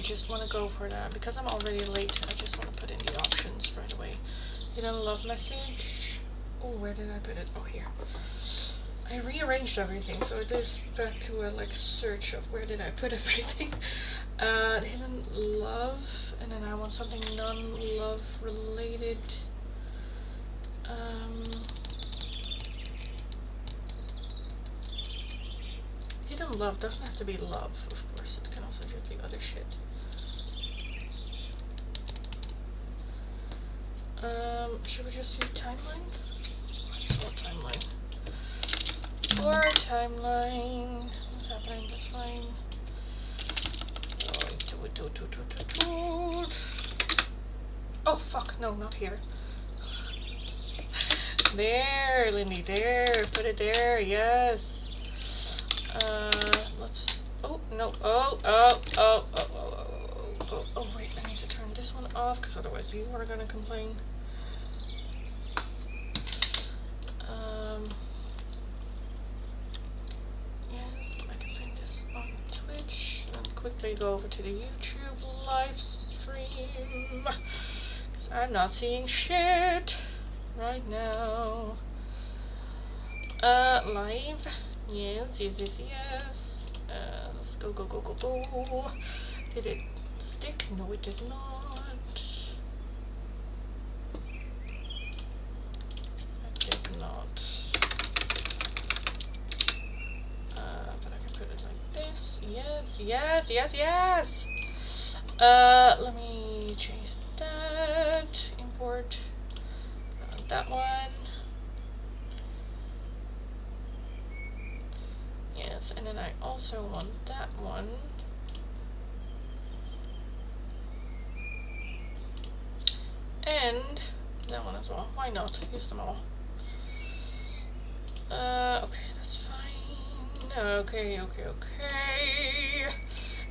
just want to go for that. Because I'm already late, I just want to put in the options right away. Hidden love message. Oh, where did I put it? Oh, here. I rearranged everything, so it is back to a like search of where did I put everything. Hidden love, and then I want something non-love related. Hidden love doesn't have to be love, of course, it can also just be other shit. Should we just do timeline? Let's do timeline. Or timeline. What's happening? That's fine. Oh fuck, no, not here. There, Lindy, there. Put it there, yes. Let's, oh, no, oh, wait, I need to turn this one off, because otherwise you are gonna complain. Yes, I can pin this on Twitch, and quickly go over to the YouTube live stream, because I'm not seeing shit right now. Live. Yes. Let's go. Did it stick? No, it did not. It did not. But I can put it like this. Yes. Let me change that. Import that one. Yes, and then I also want that one. And that one as well. Why not? Use them all. Okay, that's fine. Okay.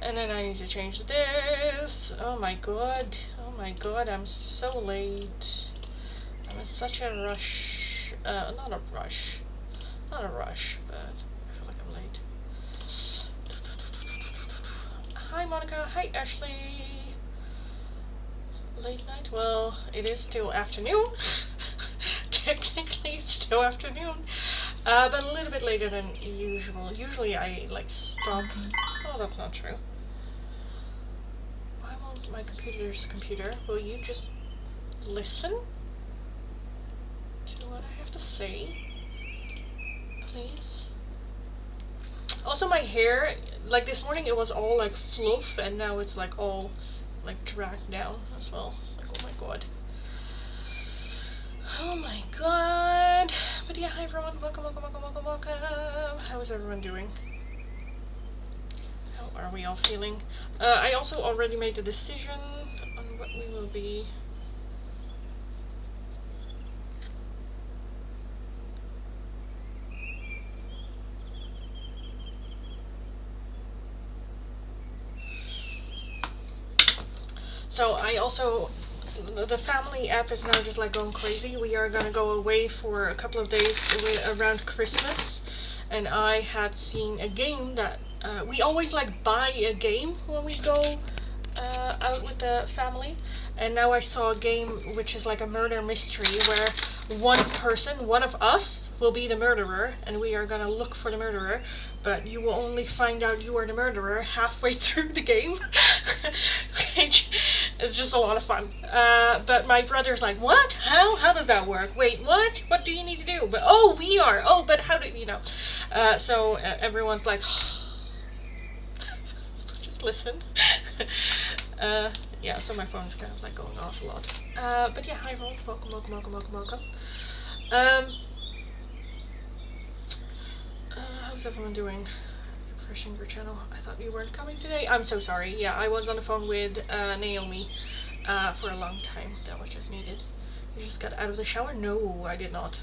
And then I need to change this. Oh my god, I'm so late. I'm in such a rush. Not a rush, but I feel like I'm late. Hi Monica, hi Ashley. Late night? Well, it is still afternoon. Technically it's still afternoon. But a little bit later than usual. Usually I like stop. Oh, that's not true. Why won't my computer? Will you just listen to what I have to say? Please. Also my hair, like this morning it was all like fluff and now it's like all like dragged down as well. Like, oh my god. Oh my god. But yeah, hi everyone. Welcome. How is everyone doing? How are we all feeling? I also already made a decision on what we will be. So I also, the family app is now just like going crazy. We are gonna go away for a couple of days around Christmas, and I had seen a game that we always like buy a game when we go out with the family, and now I saw a game which is like a murder mystery where one of us will be the murderer, and we are gonna look for the murderer, but you will only find out you are the murderer halfway through the game. Which is just a lot of fun. But my brother's like, what? How does that work? Wait, what? What do you need to do? But oh, we are. Oh, but how do you know? So everyone's like, just listen. Yeah, so my phone's kind of like going off a lot. But yeah, hi everyone. Welcome. How's everyone doing? Refreshing your channel. I thought you weren't coming today. I'm so sorry. Yeah, I was on the phone with Naomi for a long time. That was just needed. You just got out of the shower? No, I did not.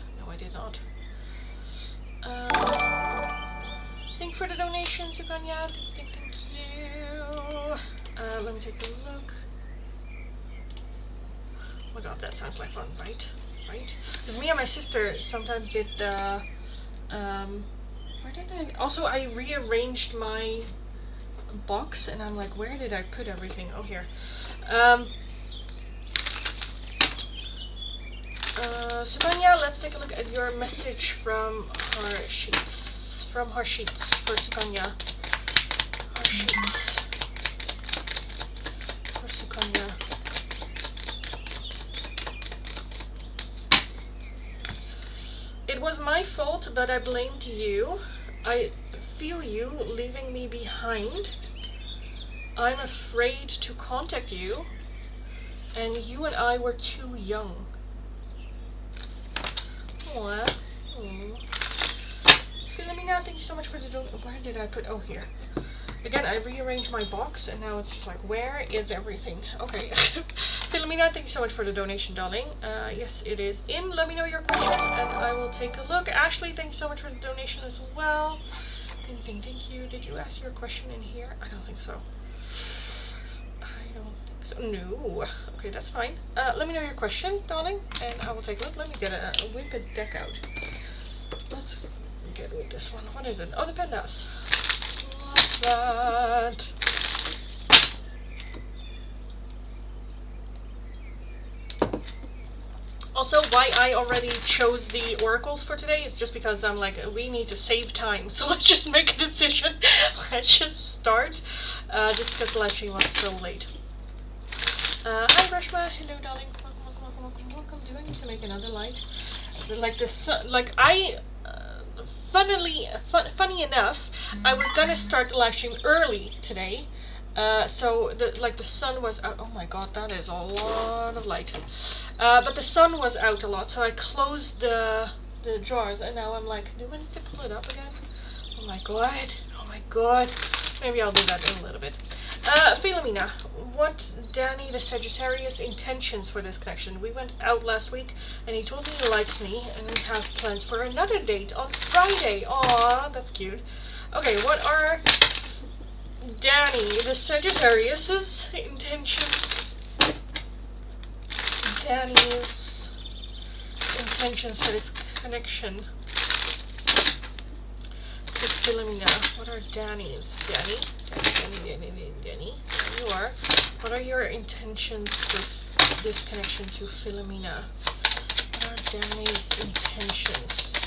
Thank you for the donations, Sukanya. Thank you. Let me take a look. Oh my god, that sounds like fun, right? Because me and my sister sometimes did where did I... Also, I rearranged my box, and I'm like, where did I put everything? Oh, here. Sukanya, let's take a look at your message from her sheets. From her sheets for Sukanya. Her sheets for Sukanya. It was my fault, but I blamed you. I feel you leaving me behind. I'm afraid to contact you, and you and I were too young. Aww. Philomena, thank you so much for the donation. Where did I put? Oh, here. Again, I rearranged my box, and now it's just like, where is everything? Okay. Philomena, thank you so much for the donation, darling. Yes, it is in. Let me know your question, and I will take a look. Ashley, thank you so much for the donation as well. Thank you. Did you ask your question in here? I don't think so. So, no. Okay, that's fine. Let me know your question, darling, and I will take a look. Let me get a whip a deck out. Let's get with this one. What is it? Oh, the pandas. Love that. Also, why I already chose the oracles for today is just because I'm like, we need to save time. So let's just make a decision. Let's just start. Just because the live stream was so late. Hi Rashma, hello darling, welcome. Do I need to make another light? Like this, like funny enough, I was gonna start the live stream early today, so the sun was out. Oh my god, that is a lot of light. But the sun was out a lot, so I closed the drawers, and now I'm like, do I need to pull it up again? Oh my god. Maybe I'll do that in a little bit. Philomena, what Danny the Sagittarius intentions for this connection? We went out last week and he told me he likes me and we have plans for another date on Friday. Aw, that's cute. Okay, what are Danny the Sagittarius's intentions? Danny's intentions for this connection. To Philomena. What are Danny's? Danny? There you are. What are your intentions for this connection to Philomena? What are Danny's intentions?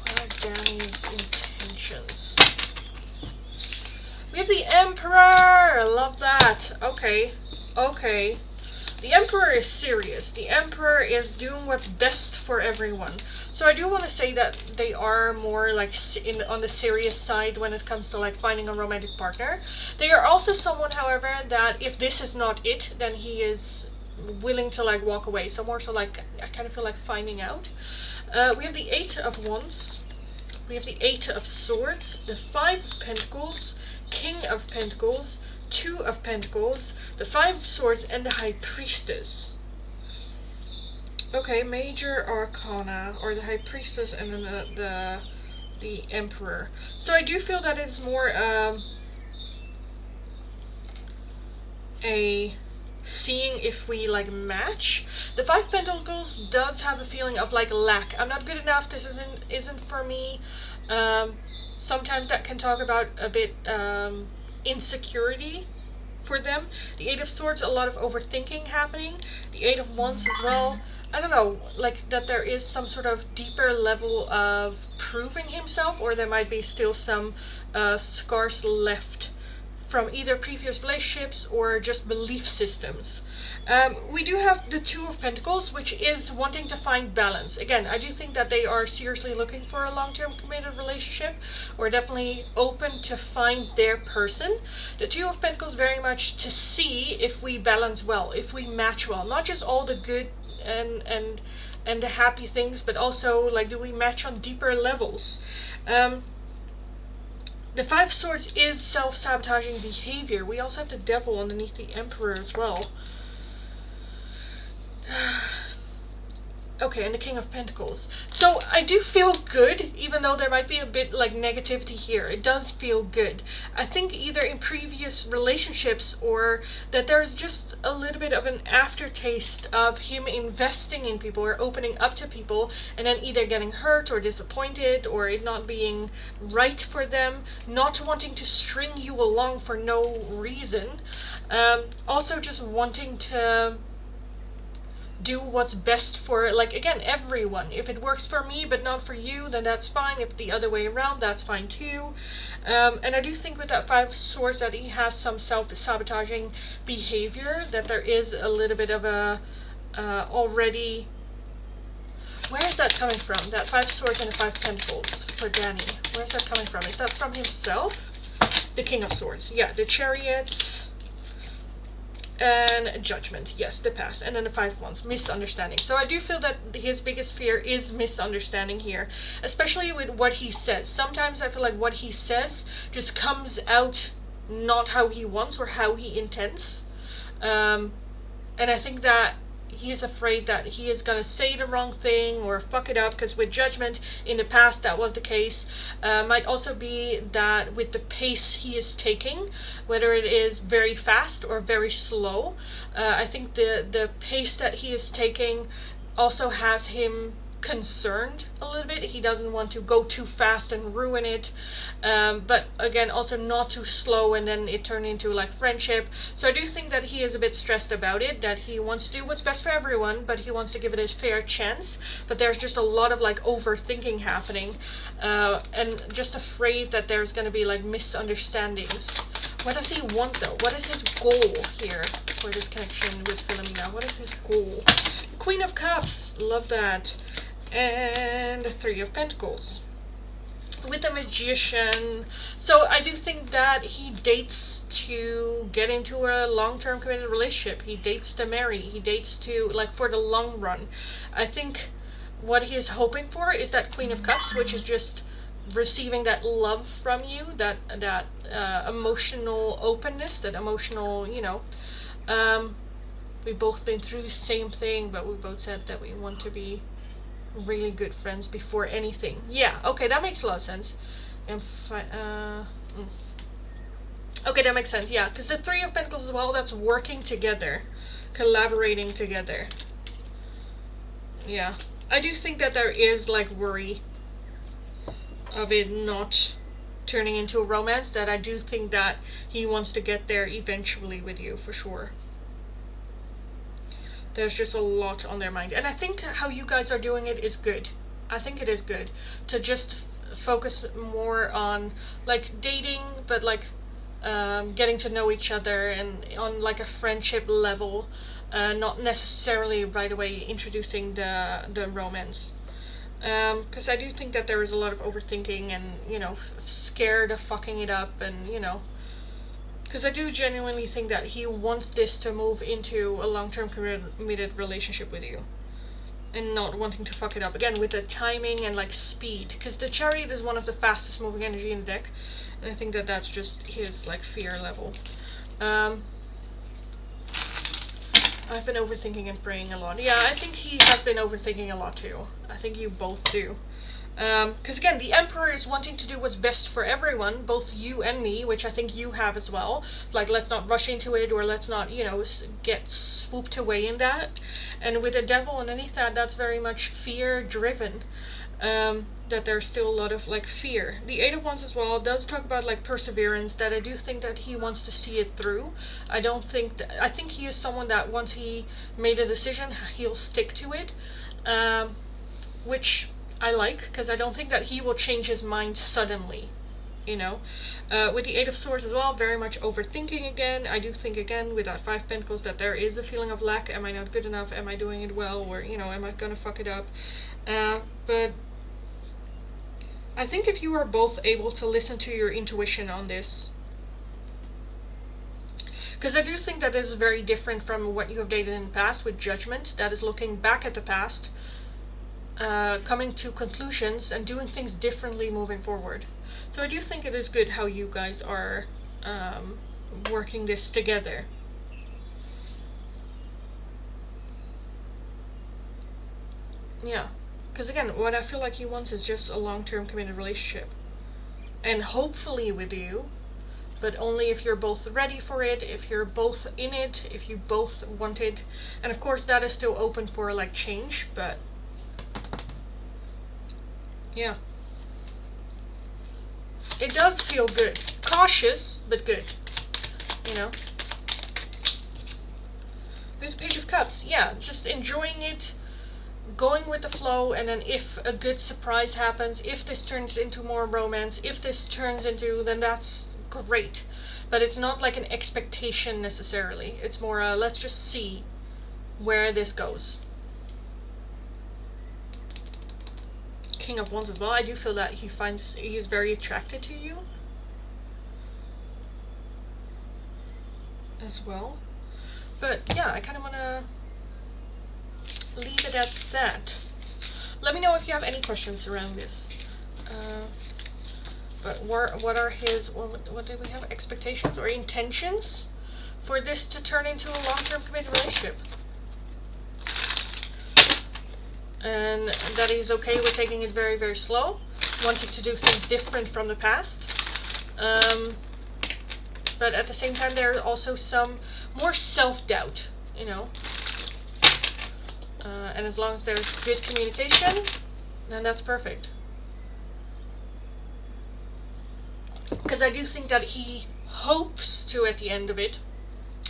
What are Danny's intentions? We have the Emperor! I love that. Okay. The Emperor is serious. The Emperor is doing what's best for everyone. So I do want to say that they are more like on the serious side when it comes to like finding a romantic partner. They are also someone, however, that if this is not it, then he is willing to like walk away. So more so like, I kind of feel like finding out. We have the 8 of Wands. We have the 8 of Swords, the 5 of Pentacles, King of Pentacles, 2 of Pentacles, the 5 of Swords, and the High Priestess. Okay, Major Arcana, or the High Priestess, and then the Emperor. So I do feel that it's more a seeing if we like match. The 5 of Pentacles does have a feeling of like lack. I'm not good enough. This isn't for me. Sometimes that can talk about a bit insecurity for them. The 8 of Swords, a lot of overthinking happening. The 8 of Wands as well. I don't know, like that there is some sort of deeper level of proving himself, or there might be still some scars left from either previous relationships or just belief systems. We do have the 2 of Pentacles, which is wanting to find balance. Again, I do think that they are seriously looking for a long-term committed relationship, or definitely open to find their person. The 2 of Pentacles very much to see if we balance well, if we match well, not just all the good and the happy things, but also like, do we match on deeper levels? The 5 of Swords is self-sabotaging behavior. We also have the Devil underneath the Emperor as well. Okay, and the King of Pentacles. So I do feel good, even though there might be a bit like negativity here. It does feel good. I think either in previous relationships or that there's just a little bit of an aftertaste of him investing in people or opening up to people and then either getting hurt or disappointed or it not being right for them, not wanting to string you along for no reason. Also just wanting to do what's best for, like, again, everyone. If it works for me but not for you, then that's fine. If the other way around, that's fine too. And I do think with that Five of Swords that he has some self-sabotaging behavior, that there is a little bit of a already... Where is that coming from? That Five of Swords and the Five of Pentacles for Danny. Where is that coming from? Is that from himself? The King of Swords. Yeah, the Chariot... and Judgment, yes, the past, and then the Five of Wands, misunderstanding. So I do feel that his biggest fear is misunderstanding here, especially with what he says. Sometimes I feel like what he says just comes out not how he wants or how he intends, and I think that he is afraid that he is going to say the wrong thing or fuck it up, because with Judgment in the past that was the case. Might also be that with the pace he is taking, whether it is very fast or very slow, I think the pace that he is taking also has him concerned a little bit. He doesn't want to go too fast and ruin it, but again also not too slow and then it turned into like friendship. So I do think that he is a bit stressed about it, that he wants to do what's best for everyone, but he wants to give it a fair chance, but there's just a lot of like overthinking happening, and just afraid that there's going to be like misunderstandings. What does he want though? What is his goal here for this connection with Philomena? What is his goal? Queen of Cups, love that. And the Three of Pentacles with the Magician. So I do think that he dates to get into a long-term committed relationship. He dates to marry. He dates to, like, for the long run. I think what he is hoping for is that Queen of Cups, which is just receiving that love from you, that emotional openness, that emotional, you know, we've both been through the same thing, but we both said that we want to be really good friends before anything. Yeah, okay, that makes a lot of sense. And okay, that makes sense. Yeah, because the Three of Pentacles as well, that's working together, collaborating together. Yeah, I do think that there is like worry of it not turning into a romance, that I do think that he wants to get there eventually with you for sure. There's just a lot on their mind. And I think how you guys are doing it is good. I think it is good to just focus more on like dating, but like getting to know each other and on like a friendship level, not necessarily right away introducing the romance. Because I do think that there is a lot of overthinking and, you know, scared of fucking it up, and, you know, because I do genuinely think that he wants this to move into a long-term committed relationship with you. And not wanting to fuck it up. Again, with the timing and like speed. Because the Chariot is one of the fastest moving energy in the deck. And I think that that's just his like fear level. I've been overthinking and praying a lot. Yeah, I think he has been overthinking a lot too. I think you both do. Because again, the Emperor is wanting to do what's best for everyone, both you and me, which I think you have as well. Like, let's not rush into it, or let's not, you know, get swooped away in that. And with the Devil underneath that, that's very much fear-driven. That there's still a lot of, like, fear. The Eight of Wands as well does talk about, like, perseverance, that I do think that he wants to see it through. I think he is someone that once he made a decision, he'll stick to it. Which I like, because I don't think that he will change his mind suddenly, you know. With the Eight of Swords as well, very much overthinking again. I do think, again, with that Five of Pentacles, that there is a feeling of lack. Am I not good enough? Am I doing it well? Or, you know, am I gonna fuck it up? But I think if you are both able to listen to your intuition on this, because I do think that this is very different from what you have dated in the past with Judgment, that is looking back at the past, coming to conclusions and doing things differently moving forward. So I do think it is good how you guys are working this together. Yeah. Because again, what I feel like he wants is just a long-term committed relationship. And hopefully with you, but only if you're both ready for it, if you're both in it, if you both want it. And of course that is still open for like change, but yeah. It does feel good. Cautious, but good. You know? With Page of Cups, yeah, just enjoying it, going with the flow, and then if a good surprise happens, if this turns into more romance, if this turns into, then that's great. But it's not like an expectation necessarily. It's more let's just see where this goes. King of Wands as well. I do feel that he is very attracted to you as well. But yeah, I kind of want to leave it at that. Let me know if you have any questions around this. But what are his, what do we have, expectations or intentions for this to turn into a long-term committed relationship? And that he's okay with taking it very, very slow, wanting to do things different from the past. But at the same time, there are also some more self-doubt, you know. And as long as there's good communication, then that's perfect. Because I do think that he hopes to, at the end of it,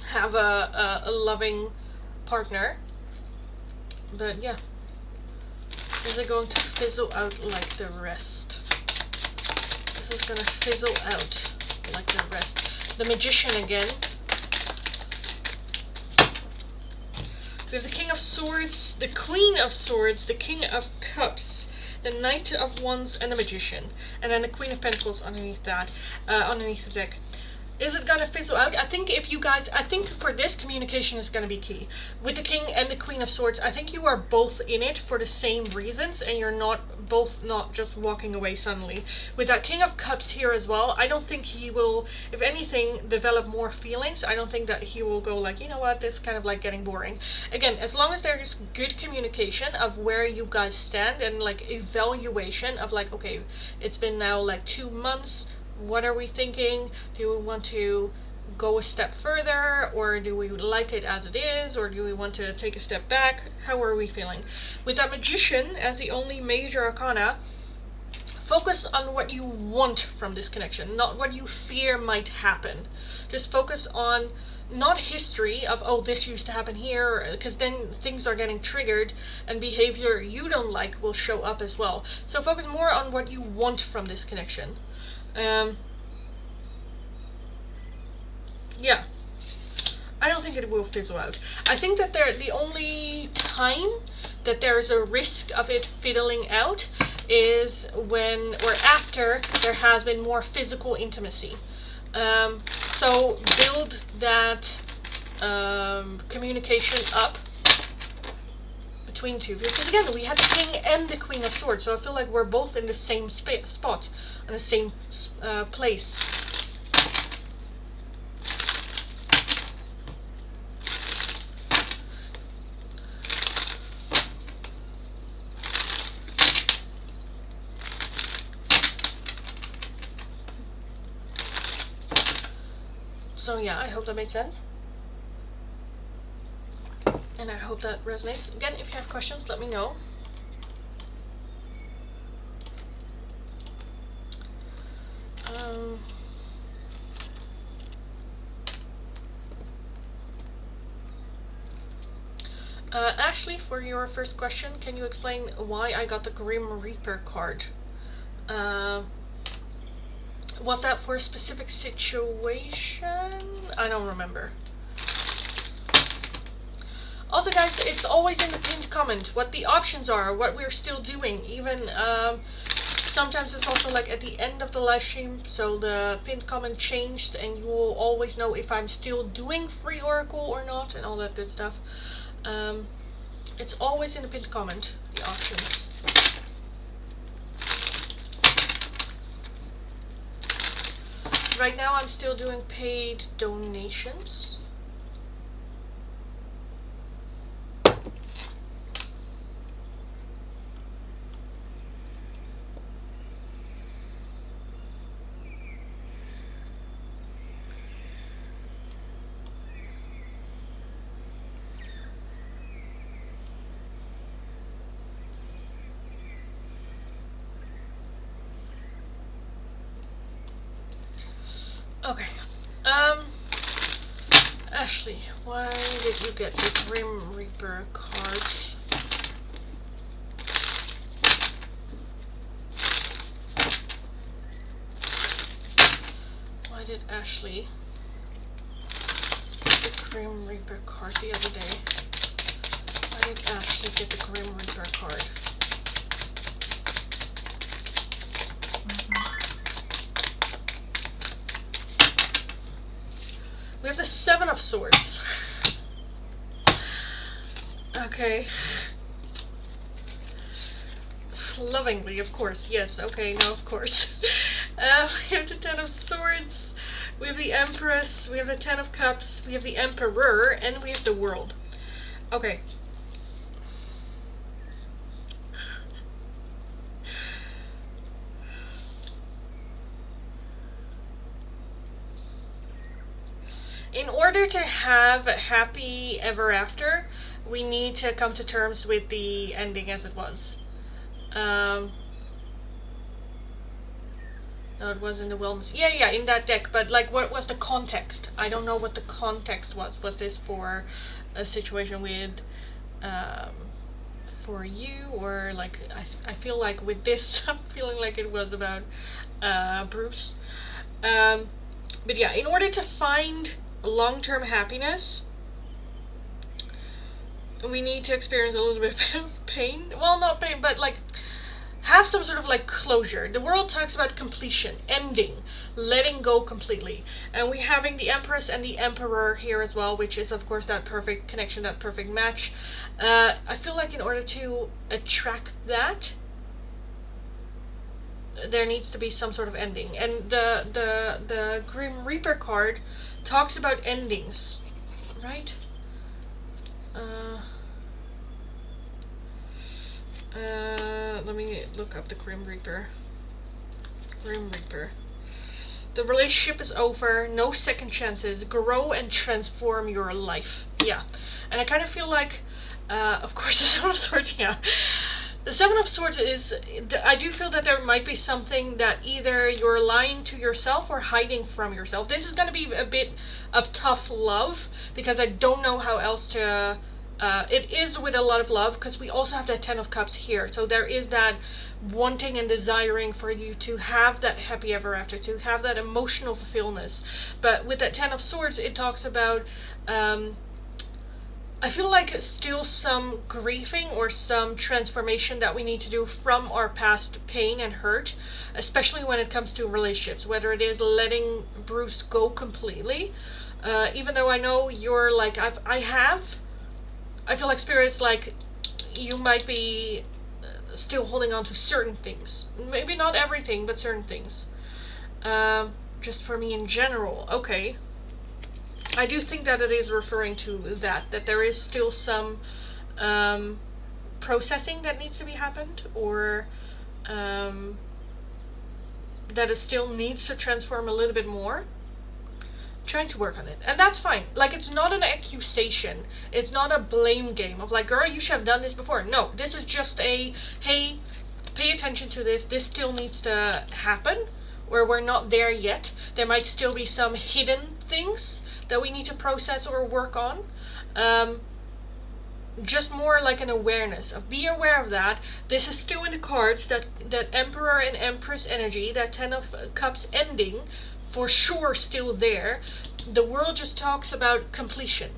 have a loving partner. But yeah. Is it going to fizzle out like the rest? This is going to fizzle out like the rest. The Magician again. We have the King of Swords, the Queen of Swords, the King of Cups, the Knight of Wands, and the Magician. And then the Queen of Pentacles underneath that, underneath the deck. Is it gonna fizzle out? I think if you guys, I think for this, communication is gonna be key. With the King and the Queen of Swords, I think you are both in it for the same reasons, and you're not just walking away suddenly. With that King of Cups here as well, I don't think he will, if anything, develop more feelings. I don't think that he will go like, you know what, this is kind of like getting boring. Again, as long as there is good communication of where you guys stand and like evaluation of like, okay, it's been now like 2 months, what are we thinking? Do we want to go a step further, or do we like it as it is, or do we want to take a step back? How are we feeling? With that Magician as the only major arcana, focus on what you want from this connection, not what you fear might happen. Just focus on not history of, oh, this used to happen here, because then things are getting triggered and behavior you don't like will show up as well. So focus more on what you want from this connection. Yeah, I don't think it will fizzle out. I think that the only time that there's a risk of it fiddling out is when, or after, there has been more physical intimacy. So build that communication up between two. Because again, we had the King and the Queen of Swords, so I feel like we're both in the same spot, in the same place. So yeah, I hope that made sense. And I hope that resonates. Again, if you have questions, let me know. Ashley, for your first question, can you explain why I got the Grim Reaper card? Was that for a specific situation? I don't remember. Also guys, it's always in the pinned comment what the options are, what we're still doing. Even sometimes it's also like at the end of the live stream, so the pinned comment changed and you will always know if I'm still doing free oracle or not and all that good stuff. It's always in the pinned comment, the options. Right now I'm still doing paid donations. Okay. Ashley, why did you get the Grim Reaper cards? Why did Ashley get the Grim Reaper card the other day? Why did Ashley get the Grim Reaper card? We have the Seven of Swords. Okay. Lovingly, of course. Yes, okay, no, of course. We have the Ten of Swords, we have the Empress, we have the Ten of Cups, we have the Emperor, and we have the World. Okay. In order to have happy ever after, we need to come to terms with the ending as it was. No, it was in the wellness. Yeah, in that deck. But like, what was the context? I don't know what the context was. Was this for a situation with, for you, or like I feel like with this, I'm feeling like it was about, Bruce. But yeah, in order to find long-term happiness, we need to experience a little bit of pain. Well, not pain, but like have some sort of like closure. The world talks about completion, ending, letting go completely. And we having the Empress and the Emperor here as well, which is of course that perfect connection, that perfect match. I feel like in order to attract that, there needs to be some sort of ending. And the Grim Reaper card talks about endings, right? Let me look up the Grim Reaper. Grim Reaper. The relationship is over, no second chances, grow and transform your life. Yeah. And I kind of feel like, of course, the Seven of Swords, yeah. The Seven of Swords is, I do feel that there might be something that either you're lying to yourself or hiding from yourself. This is going to be a bit of tough love, because I don't know how else to, it is with a lot of love, because we also have that Ten of Cups here. So there is that wanting and desiring for you to have that happy ever after, to have that emotional fulfillment. But with that Ten of Swords, it talks about, I feel like still some grieving or some transformation that we need to do from our past pain and hurt, especially when it comes to relationships, whether it is letting Bruce go completely, even though I know you're like, I feel like Spirit's like, you might be still holding on to certain things, maybe not everything, but certain things, just for me in general. Okay. I do think that it is referring to that there is still some processing that needs to be happened, or that it still needs to transform a little bit more. Trying to work on it, and that's fine. Like, it's not an accusation, it's not a blame game of like, girl, you should have done this before. No, this is just a, hey, pay attention to this still needs to happen, or we're not there yet. There might still be some hidden things that we need to process or work on. Just more like an awareness of, be aware of that. This is still in the cards, that Emperor and Empress energy, that Ten of Cups ending, for sure still there. The world just talks about completion.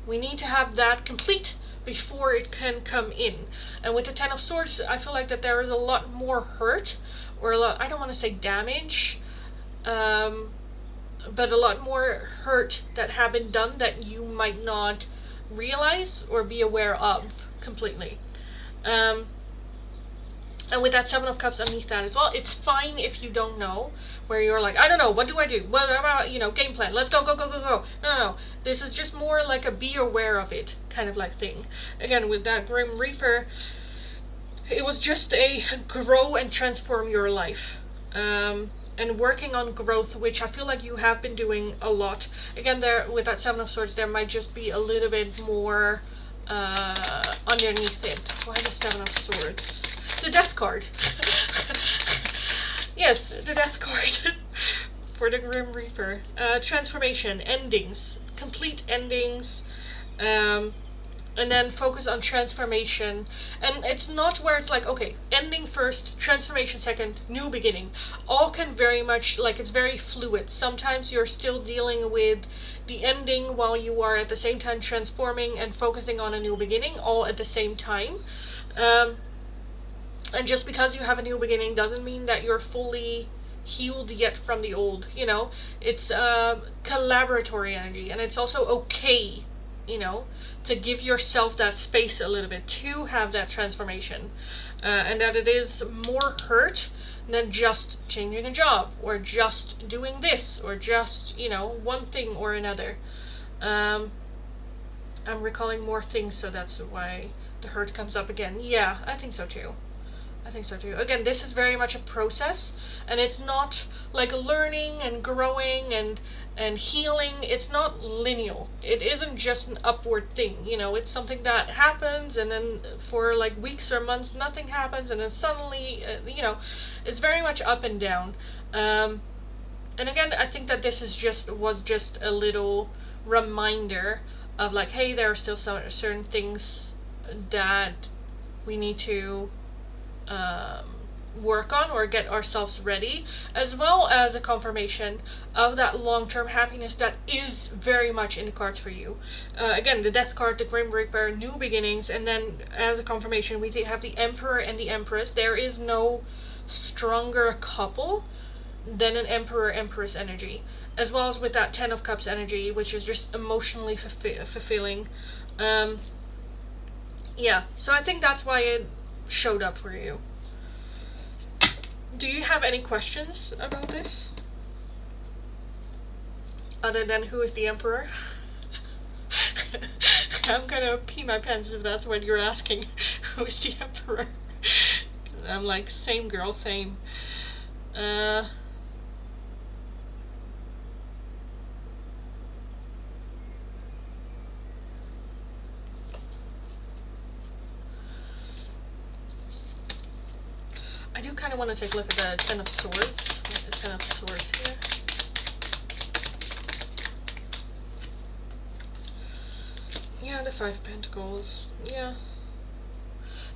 We need to have that complete before it can come in. And with the Ten of Swords, I feel like that there is a lot more hurt, or a lot, I don't want to say damage, but a lot more hurt that have been done that you might not realize or be aware of completely. And with that Seven of Cups underneath that as well, it's fine if you don't know, where you're like, I don't know, what do I do? What about, game plan? Let's go. No. This is just more like a be aware of it kind of like thing. Again, with that Grim Reaper, it was just a grow and transform your life. And working on growth, which I feel like you have been doing a lot. Again, there with that Seven of Swords, there might just be a little bit more underneath it. Why the Seven of Swords? The Death card. Yes, the Death card. for the Grim Reaper. Transformation, endings, complete endings, and then focus on transformation. And it's not where it's like, okay, ending first, transformation second, new beginning. All can very much, like, it's very fluid. Sometimes you're still dealing with the ending while you are at the same time transforming and focusing on a new beginning, all at the same time. And just because you have a new beginning doesn't mean that you're fully healed yet from the old, you know? It's collaboratory energy, and it's also okay, you know, to give yourself that space a little bit to have that transformation. And that it is more hurt than just changing a job, or just doing this, or just, you know, one thing or another. I'm recalling more things, so that's why the hurt comes up again. Yeah, I think so too. I think so too. Again, this is very much a process, and it's not like learning and growing and healing. It's not linear. It isn't just an upward thing, you know. It's something that happens, and then for like weeks or months nothing happens, and then suddenly, you know, it's very much up and down. And again, I think that this is was just a little reminder of like, hey, there are still some certain things that we need to work on or get ourselves ready, as well as a confirmation of that long-term happiness that is very much in the cards for you. Again, the Death card, the Grim Reaper, new beginnings, and then as a confirmation we have the Emperor and the Empress. There is no stronger couple than an Emperor-Empress energy, as well as with that Ten of Cups energy, which is just emotionally fulfilling. Yeah, so I think that's why it showed up for you. Do you have any questions about this? Other than who is the Emperor? I'm gonna pee my pants if that's what you're asking. Who is the Emperor? I'm like, same girl, same. I do kind of want to take a look at the Ten of Swords. Where's the Ten of Swords here? Yeah, the Five Pentacles. Yeah.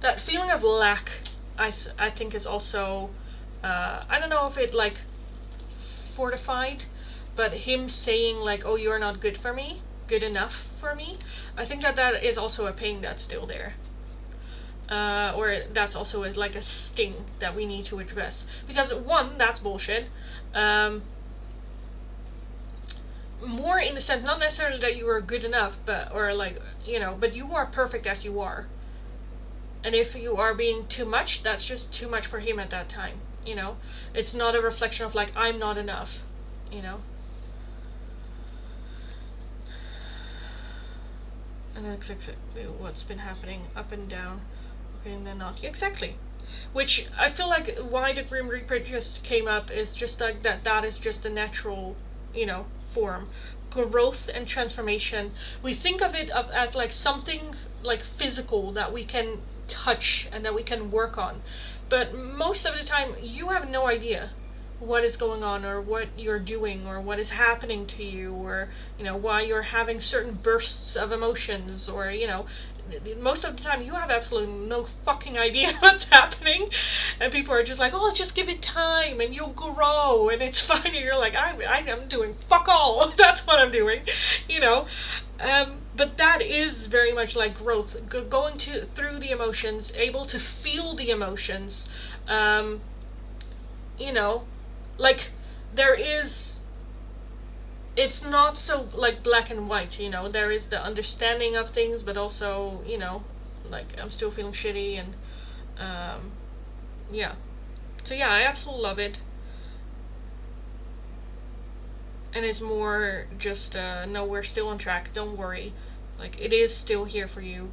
That feeling of lack, I think is also, I don't know if it, like, fortified, but him saying, like, oh, you're not good for me, good enough for me, I think that is also a pain that's still there. Or that's also like a sting that we need to address. Because one, that's bullshit. More in the sense, not necessarily that you are good enough, but, or like, you know, but you are perfect as you are. And if you are being too much, that's just too much for him at that time, you know? It's not a reflection of like, I'm not enough, you know? And that's exactly what's been happening, up and down. And then not exactly, which I feel like why the Grim Reaper just came up is just like that is just a natural, you know, form, growth and transformation. We think of it as like something like physical that we can touch and that we can work on, but most of the time you have no idea what is going on or what you're doing or what is happening to you, or, you know, why you're having certain bursts of emotions, or, you know, most of the time you have absolutely no fucking idea what's happening, and people are just like, oh, just give it time and you'll grow and it's fine, and you're like, I'm doing fuck all. That's what I'm doing, you know. But that is very much like growth, going through the emotions, able to feel the emotions, you know, like there is, it's not so like black and white, you know. There is the understanding of things, but also, you know, like I'm still feeling shitty, and yeah. So yeah, I absolutely love it. And it's more just no, we're still on track, don't worry, like it is still here for you.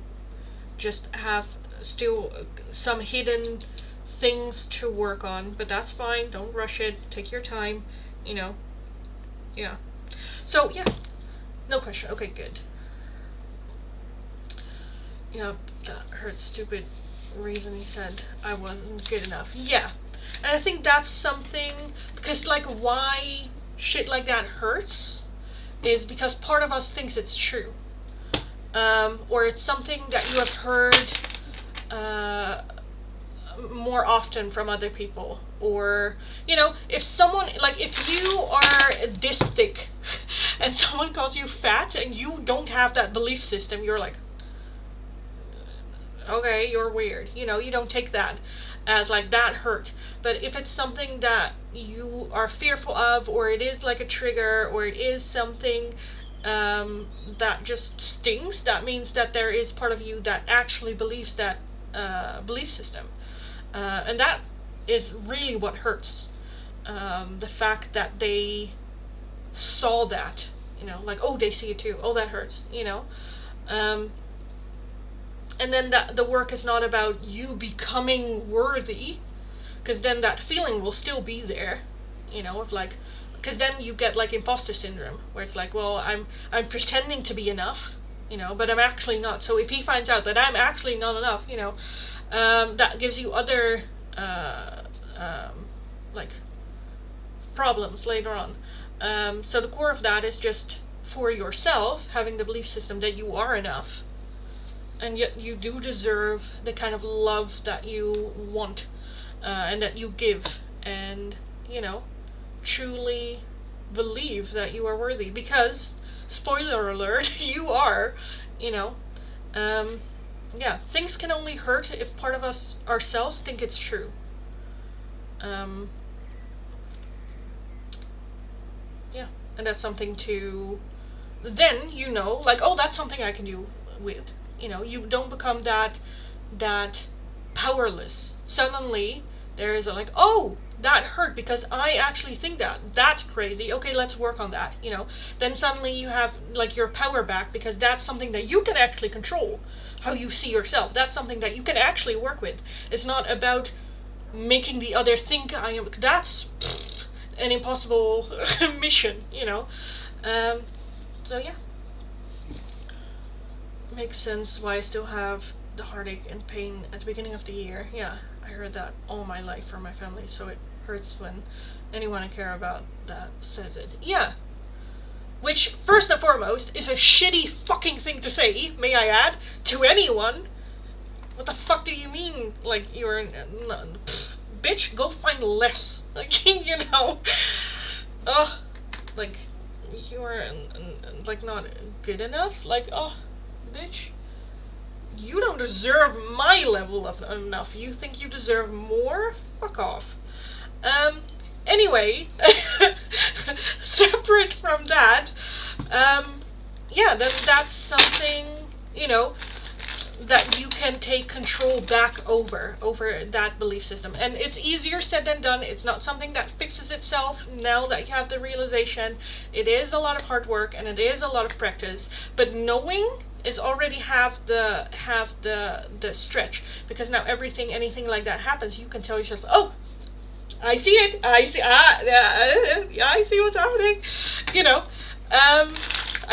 Just have still some hidden things to work on, but that's fine, don't rush it, take your time, you know. Yeah. So yeah, no question. Okay, good. Yeah, that her stupid reason he said I wasn't good enough. Yeah, and I think that's something, because like why shit like that hurts is because part of us thinks it's true. Or it's something that you have heard more often from other people. Or, you know, if someone, like, if you are this thick and someone calls you fat and you don't have that belief system, you're like, okay, you're weird. You know, you don't take that as like that hurt. But if it's something that you are fearful of, or it is like a trigger, or it is something that just stings, that means that there is part of you that actually believes that belief system. And that is really what hurts. The fact that they saw that, you know, like, oh, they see it too. Oh, that hurts, you know. And then the work is not about you becoming worthy, because then that feeling will still be there, you know, of like, because then you get like imposter syndrome, where it's like, well, I'm pretending to be enough, you know, but I'm actually not. So if he finds out that I'm actually not enough, you know, that gives you other like problems later on. So the core of that is just for yourself having the belief system that you are enough. And yet you do deserve the kind of love that you want, and that you give, and, you know, truly believe that you are worthy. Because, spoiler alert, you are, you know. Yeah, things can only hurt if part of us ourselves think it's true. Yeah, and that's something to, then, you know, like, oh, that's something I can do with. You know, you don't become that powerless. Suddenly, there is a like, oh, that hurt because I actually think that. That's crazy. Okay, let's work on that, you know. Then suddenly you have, like, your power back, because that's something that you can actually control, how you see yourself. That's something that you can actually work with. It's not about making the other think I am. That's an impossible mission, you know. So, yeah. Makes sense why I still have the heartache and pain at the beginning of the year. Yeah, I heard that all my life from my family, so it hurts when anyone I care about that says it. Yeah. Which, first and foremost, is a shitty fucking thing to say, may I add, to anyone. What the fuck do you mean? Like, you're... bitch, go find less. Like, you know. Ugh. Like, you're, like, not good enough? Like, oh... bitch, you don't deserve my level of enough. You think you deserve more? Fuck off. Anyway, separate from that, yeah, then that's something, you know, that you can take control back over that belief system. And it's easier said than done. It's not something that fixes itself now that you have the realization. It is a lot of hard work, and it is a lot of practice, but knowing is already have the stretch, because now anything like that happens, you can tell yourself, oh, I see it, I see what's happening, you know.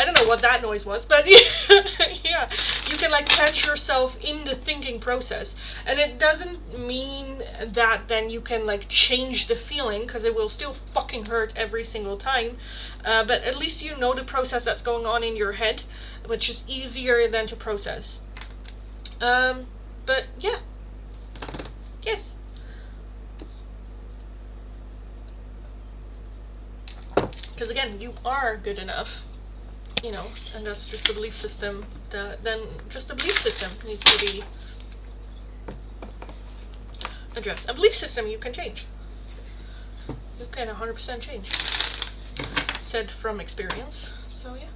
I don't know what that noise was, but yeah, you can like catch yourself in the thinking process. And it doesn't mean that then you can like change the feeling, because it will still fucking hurt every single time. But at least you know the process that's going on in your head, which is easier than to process. But yeah. Yes. Because again, you are good enough. You know, and that's just a belief system that then just a belief system needs to be addressed. A belief system you can change. You can 100% change. Said from experience. So yeah.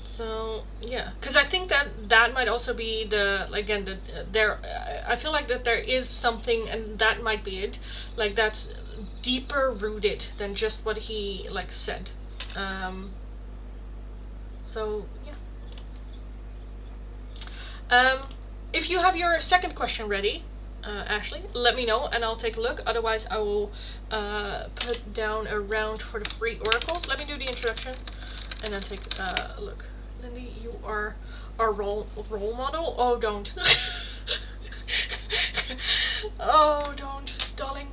So yeah, because I think that might also be the, again, I feel like that there is something, and that might be it, like that's deeper rooted than just what he like said. So yeah. If you have your second question ready, Ashley, let me know and I'll take a look. Otherwise, I will put down a round for the free oracles. Let me do the introduction and then take a look. Lindy, you are our role model. Oh, don't. Oh, don't, darling.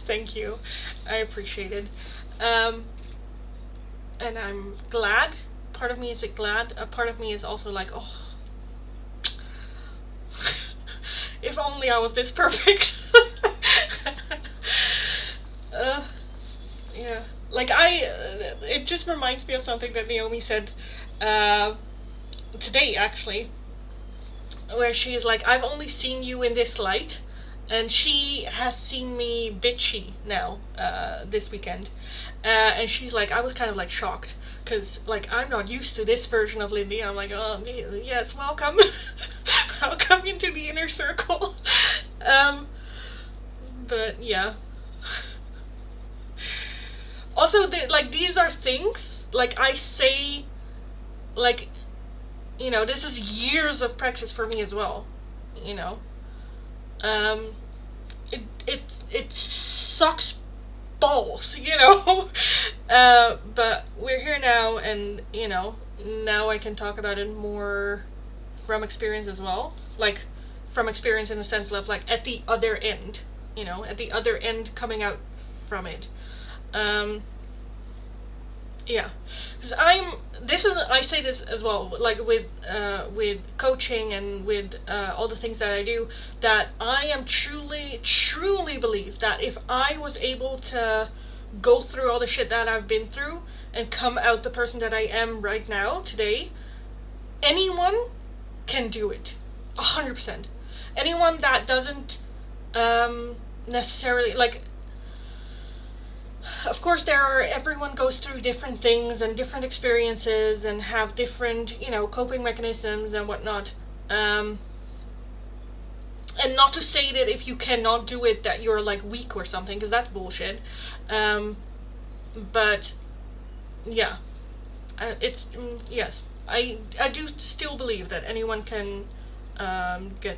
Thank you. I appreciate it. And I'm glad. Part of me is glad. A part of me is also like, oh, if only I was this perfect. Yeah. Like it just reminds me of something that Naomi said today, actually, where she's like, I've only seen you in this light, and she has seen me bitchy now this weekend, and she's like, I was kind of like shocked because like I'm not used to this version of Lindy. I'm like, oh yes, welcome. Welcome into the inner circle. But yeah. Also, like, these are things like I say, like, you know, this is years of practice for me as well, you know. It sucks balls, you know. But we're here now, and you know, now I can talk about it more from experience as well, like from experience in the sense of like at the other end, you know, at the other end coming out from it. Yeah, because I say this as well, like with coaching and with all the things that I do, that I am truly believe that if I was able to go through all the shit that I've been through and come out the person that I am right now today, anyone can do it, 100%. Anyone that doesn't necessarily, like, of course everyone goes through different things and different experiences and have different, you know, coping mechanisms and whatnot. And not to say that if you cannot do it that you're like weak or something, because that's bullshit. But yeah, it's yes, I do still believe that anyone can get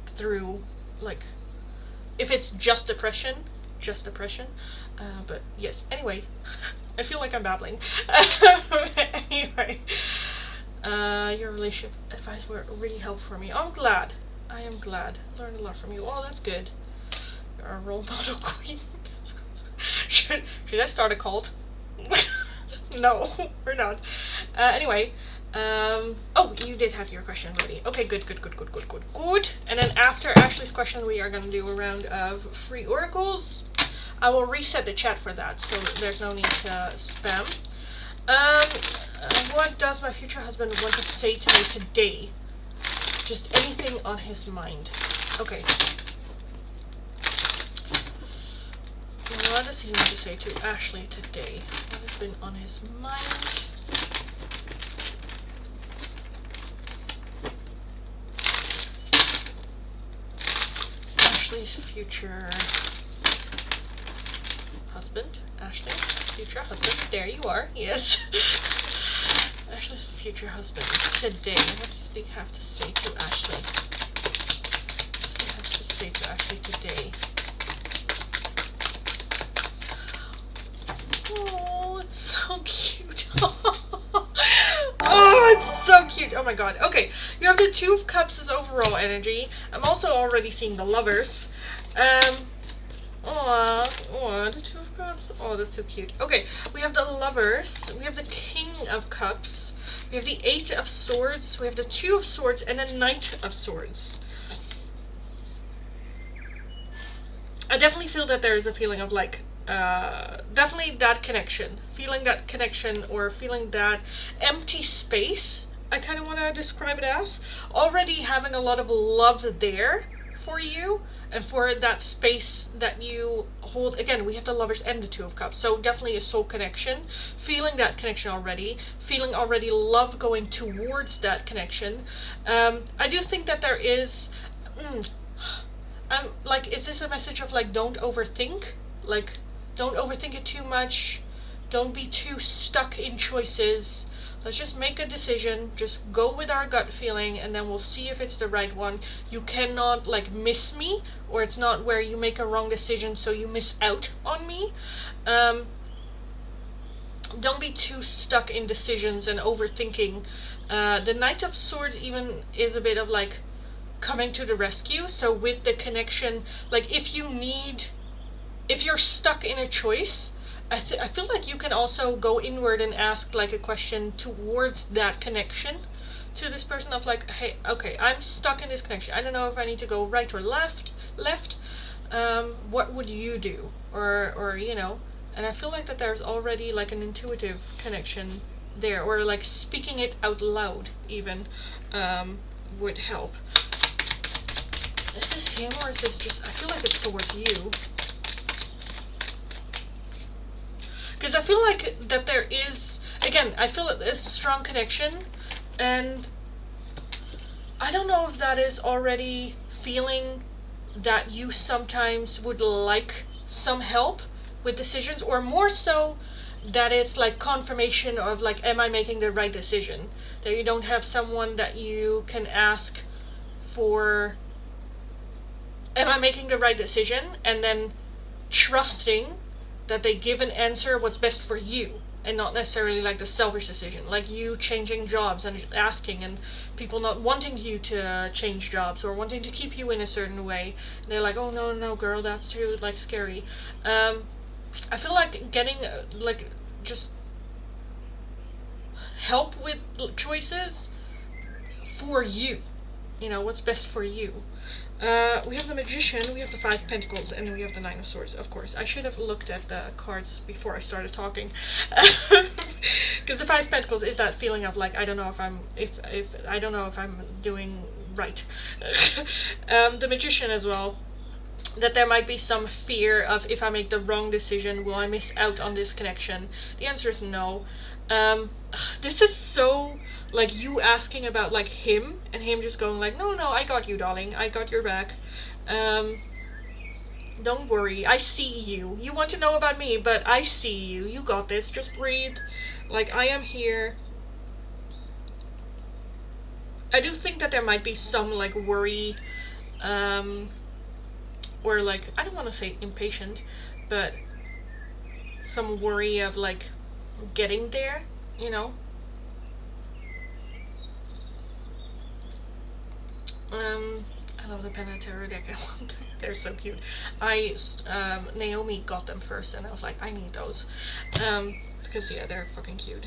through, like, if it's just depression. But yes, anyway, I feel like I'm babbling. Anyway, your relationship advice were really helpful for me. I'm glad. I am glad. I learned a lot from you. Oh, that's good. You're a role model queen. should I start a cult? No, we're not. Anyway, oh, you did have your question ready. Okay, good. And then after Ashley's question, we are going to do a round of free oracles. I will reset the chat for that, so there's no need to spam. What does my future husband want to say to me today? Just anything on his mind. Okay. What does he want to say to Ashley today? What has been on his mind? Ashley's future husband. Ashley's future husband. There you are. Yes. Ashley's future husband today. What does he have to say to Ashley? What does he have to say to Ashley today? Oh, it's so cute. Oh, it's so cute. Oh my god. Okay, you have the Two of Cups as overall energy. I'm also already seeing the Lovers. The Two of Cups. Oh, that's so cute. Okay, we have the Lovers. We have the King of Cups. We have the Eight of Swords. We have the Two of Swords and the Knight of Swords. I definitely feel that there is a feeling of like, definitely that connection. Feeling that connection, or feeling that empty space, I kind of want to describe it as. Already having a lot of love there for you, and for that space that you hold. Again, we have the Lovers and the Two of Cups, so definitely a soul connection. Feeling that connection already. Feeling already love going towards that connection. I do think that there is... like, is this a message of like, don't overthink? Like, don't overthink it too much. Don't be too stuck in choices. Let's just make a decision. Just go with our gut feeling, and then we'll see if it's the right one. You cannot like miss me, or it's not where you make a wrong decision so you miss out on me. Don't be too stuck in decisions and overthinking. The Knight of Swords even is a bit of like, coming to the rescue. So with the connection, like if you're stuck in a choice, I feel like you can also go inward and ask like a question towards that connection to this person of like, hey, okay, I'm stuck in this connection. I don't know if I need to go right or left. What would you do? Or you know, and I feel like that there's already like an intuitive connection there, or like speaking it out loud even would help. Is this him or is this just, I feel like it's towards you. Because I feel like that there is, again, I feel a strong connection, and I don't know if that is already feeling that you sometimes would like some help with decisions, or more so that it's like confirmation of like, am I making the right decision? That you don't have someone that you can ask for, am I making the right decision? And then trusting that they give an answer what's best for you, and not necessarily like the selfish decision, like you changing jobs and asking, and people not wanting you to change jobs or wanting to keep you in a certain way. And they're like, oh no girl, that's too like scary. I feel like getting like just help with choices for you, you know, what's best for you. We have the Magician, we have the Five of Pentacles, and we have the Nine of Swords, of course. I should have looked at the cards before I started talking. Because the Five of Pentacles is that feeling of like, I don't know if I'm, if I don't know if I'm doing right. The Magician as well, that there might be some fear of, if I make the wrong decision, will I miss out on this connection? The answer is no. This is so like you asking about like him, and him just going like, no, I got you, darling, I got your back. Don't worry, I see you. You want to know about me, but I see you. You got this. Just breathe. Like, I am here. I do think that there might be some like worry, or like, I don't want to say impatient, but some worry of like getting there, you know. I love the Pen Tarot deck. They're so cute. Naomi got them first, and I was like, I need those, because yeah, they're fucking cute.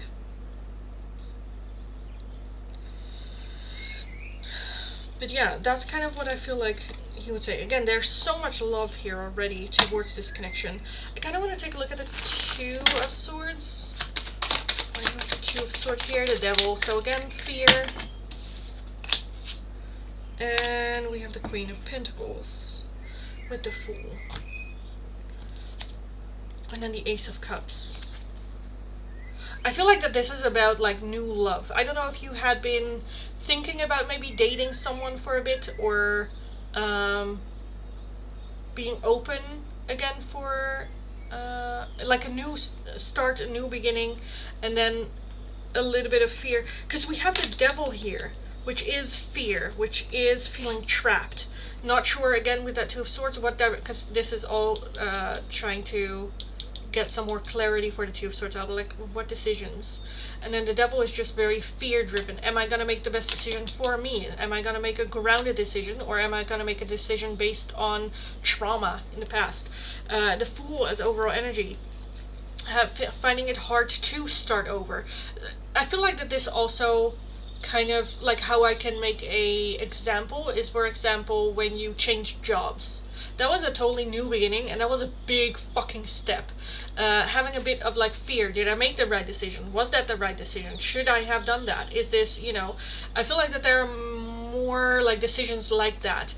But yeah, that's kind of what I feel like he would say. Again, there's so much love here already towards this connection. I kind of want to take a look at the Two of Swords. I have the Two of Swords here, the Devil. So again, fear. And we have the Queen of Pentacles with the Fool. And then the Ace of Cups. I feel like that this is about like new love. I don't know if you had been thinking about maybe dating someone for a bit, or being open again for like a new start, a new beginning, and then a little bit of fear. Because we have the Devil here, which is fear, which is feeling trapped. Not sure, again, with that Two of Swords, what direction, because this is all trying to get some more clarity for the Two of Swords. I'll be like, what decisions? And then the Devil is just very fear-driven. Am I going to make the best decision for me? Am I going to make a grounded decision, or am I going to make a decision based on trauma in the past? The Fool as overall energy. Finding it hard to start over. I feel like that this also kind of like how I can make a example is, for example, when you change jobs. That was a totally new beginning, and that was a big fucking step. Having a bit of like fear. Did I make the right decision? Was that the right decision? Should I have done that? Is this, you know, I feel like that there are more like decisions like that,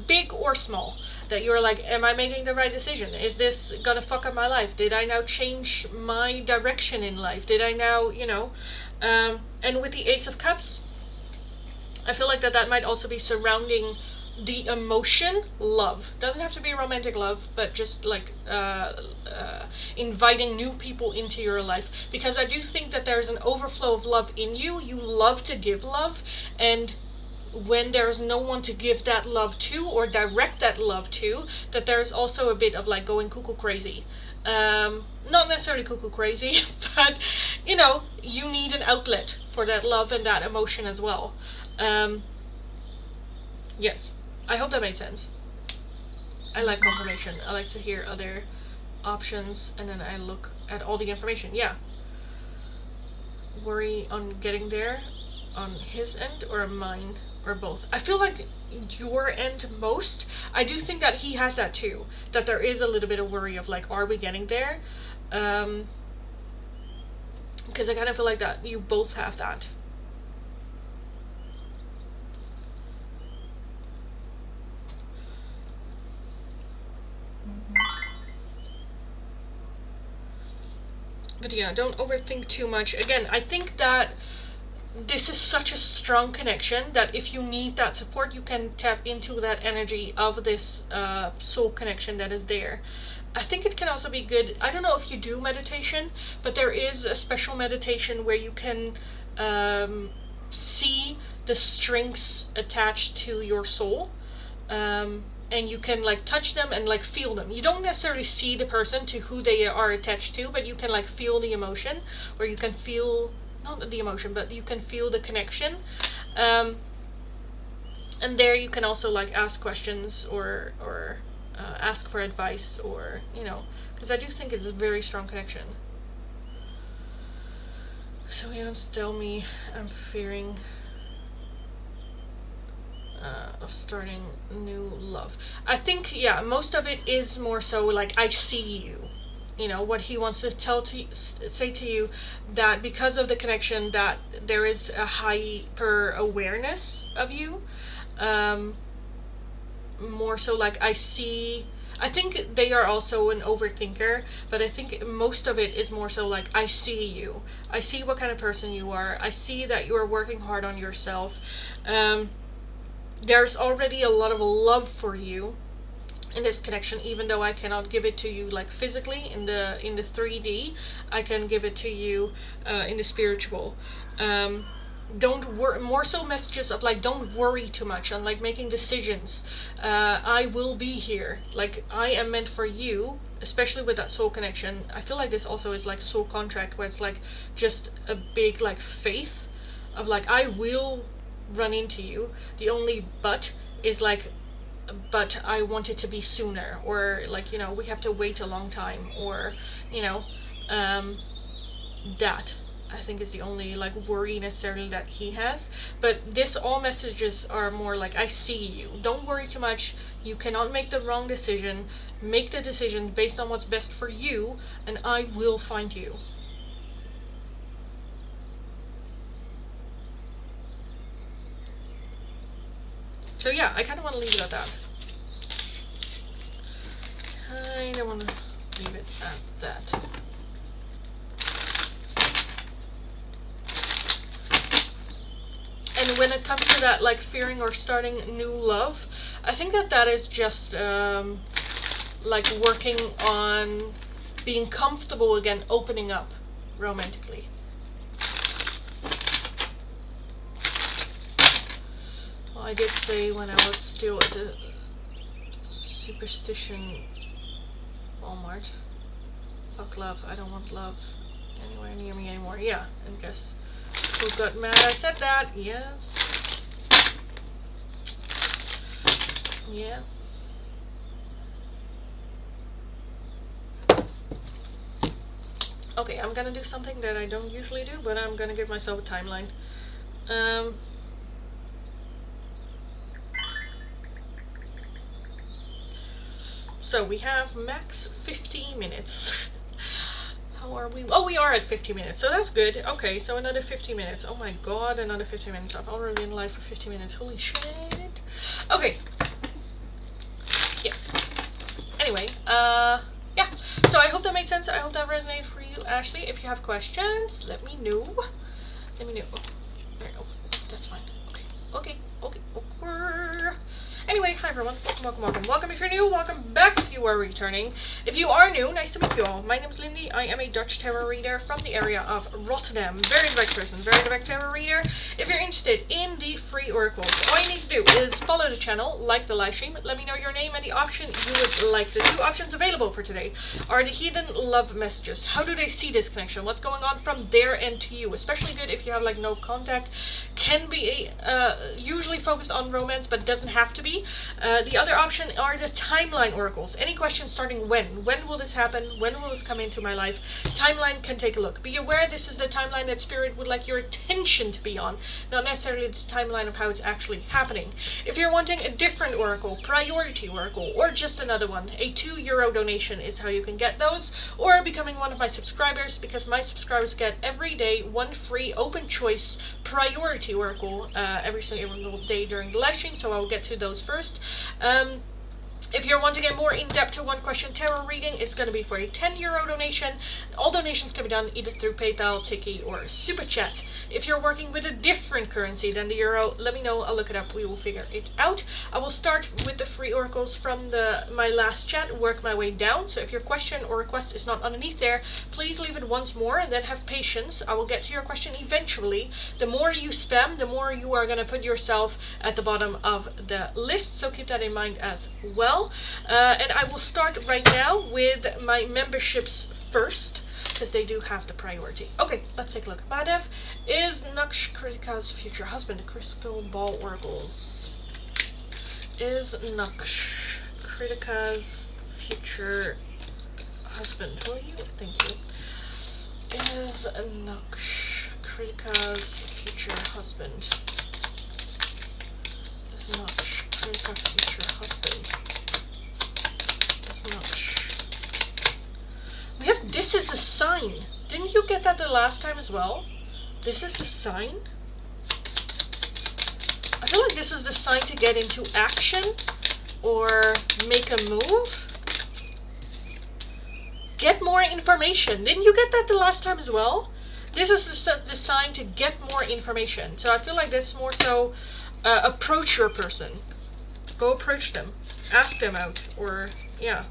big or small, that you're like, am I making the right decision? Is this gonna fuck up my life? Did I now change my direction in life? Did I now, you know, and with the Ace of Cups, I feel like that might also be surrounding the emotion, love. Doesn't have to be romantic love, but just like inviting new people into your life. Because I do think that there's an overflow of love in you. You love to give love, and when there's no one to give that love to or direct that love to, that there's also a bit of like going cuckoo crazy. Not necessarily cuckoo crazy, but you know, you need an outlet for that love and that emotion as well. Yes. I hope that made sense. I like confirmation. I like to hear other options, and then I look at all the information. Yeah. Worry on getting there on his end or mine or both. I feel like your end most. I do think that he has that too. That there is a little bit of worry of like, are we getting there? Because I kind of feel like that you both have that. But yeah, don't overthink too much. Again, I think that this is such a strong connection that if you need that support, you can tap into that energy of this soul connection that is there. I think it can also be good. I don't know if you do meditation, but there is a special meditation where you can see the strings attached to your soul. And you can like touch them and like feel them. You don't necessarily see the person to who they are attached to, but you can like feel the emotion, or you can feel, not the emotion, but you can feel the connection. And there you can also like ask questions or ask for advice, or, you know, because I do think it's a very strong connection. So he wants to tell me I'm fearing of starting new love. I think, yeah, most of it is more so like, I see you. You know, what he wants to say to you, that because of the connection, that there is a hyper awareness of you. More so like, I think they are also an overthinker, but I think most of it is more so like, I see you. I see what kind of person you are. I see that you are working hard on yourself. There's already a lot of love for you in this connection, even though I cannot give it to you like physically in the 3D. I can give it to you in the spiritual. Don't worry, more so messages of like, don't worry too much on like making decisions. I will be here, like I am meant for you, especially with that soul connection. I feel like this also is like soul contract, where it's like just a big like faith of like, I will run into you. The only but is like, but I want it to be sooner, or like, you know, we have to wait a long time, or, you know, that I think is the only like worry necessarily that he has. But this, all messages are more like, I see you, don't worry too much, you cannot make the wrong decision, make the decision based on what's best for you, and I will find you. So yeah, I kind of want to leave it at that. I don't want to leave it at that. And when it comes to that, like fearing or starting new love, I think that is just like working on being comfortable again, opening up romantically. I did say when I was still at the Superstition Walmart, fuck love, I don't want love anywhere near me anymore. Yeah, and guess who got mad I said that? Yes. Yeah. Okay, I'm gonna do something that I don't usually do, but I'm gonna give myself a timeline. So we have max 50 minutes. How are we? Oh, we are at 50 minutes, so that's good. Okay, so another 50 minutes. Oh my god, another 50 minutes. I've already been live for 50 minutes. Holy shit. Okay. Yes. Anyway, yeah. So I hope that made sense. I hope that resonated for you, Ashley. If you have questions, let me know. Let me know. Oh, no, that's fine. Okay. Okay. Okay. Okay. Anyway, hi everyone. Welcome if you're new, welcome back if you are returning. If you are new, nice to meet you all. My name is Lindy. I am a Dutch tarot reader from the area of Rotterdam. Very direct person, very direct tarot reader. If you're interested in the free oracles, all you need to do is follow the channel, like the live stream, let me know your name and the option you would like. The two options available for today are the hidden love messages. How do they see this connection? What's going on from their end to you? Especially good if you have like no contact. Can be usually focused on romance, but doesn't have to be. The other option are the timeline oracles. Any questions starting when? When will this happen? When will this come into my life? Timeline can take a look. Be aware this is the timeline that Spirit would like your attention to be on, not necessarily the timeline of how it's actually happening. If you're wanting a different oracle, priority oracle, or just another one, a €2 donation is how you can get those, or becoming one of my subscribers, because my subscribers get every day one free open choice priority oracle every single day during the live stream, so I'll get to those first. If you're wanting a more in-depth to one question tarot reading, it's going to be for a €10 donation. All donations can be done either through PayPal, Tiki, or Super Chat. If you're working with a different currency than the euro, let me know. I'll look it up. We will figure it out. I will start with the free oracles from my last chat, work my way down. So if your question or request is not underneath there, please leave it once more and then have patience. I will get to your question eventually. The more you spam, the more you are going to put yourself at the bottom of the list. So keep that in mind as well. And I will start right now with my memberships first, because they do have the priority. Okay, let's take a look. Madev is Naksh Kritika's future husband. Crystal Ball Oracles. Is Naksh Kritika's future husband? Will you? Thank you. Is Naksh Kritika's future husband? Is Naksh Kritika's future husband? We have this is the sign. Didn't you get that the last time as well? This is the sign? I feel like this is the sign to get into action or make a move. Get more information. Didn't you get that the last time as well? This is the sign to get more information. So I feel like that's more so approach your person. Go approach them. Ask them out. Or, yeah.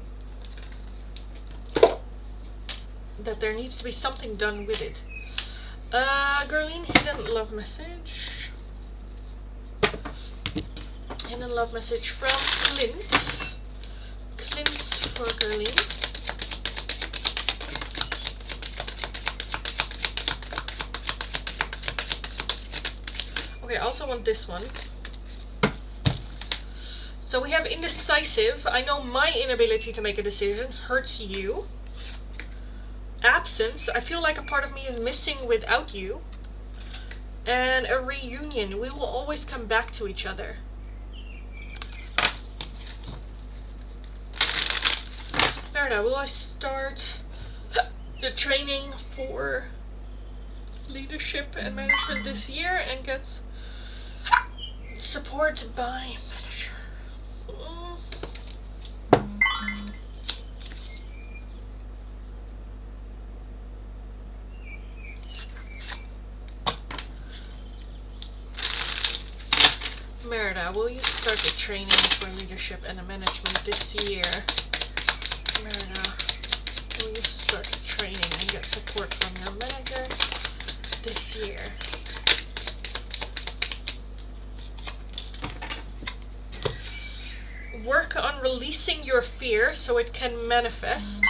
That there needs to be something done with it. Gerline, hidden love message. Hidden love message from Clint. Clint for Gerline. Okay, I also want this one. So we have indecisive. I know my inability to make a decision hurts you. Absence. I feel like a part of me is missing without you. And a reunion. We will always come back to each other. Merida, will I start the training for leadership and management this year and get support by manager? Merida, will you start the training for leadership and management this year? Merida, will you start the training and get support from your manager this year? Work on releasing your fear so it can manifest.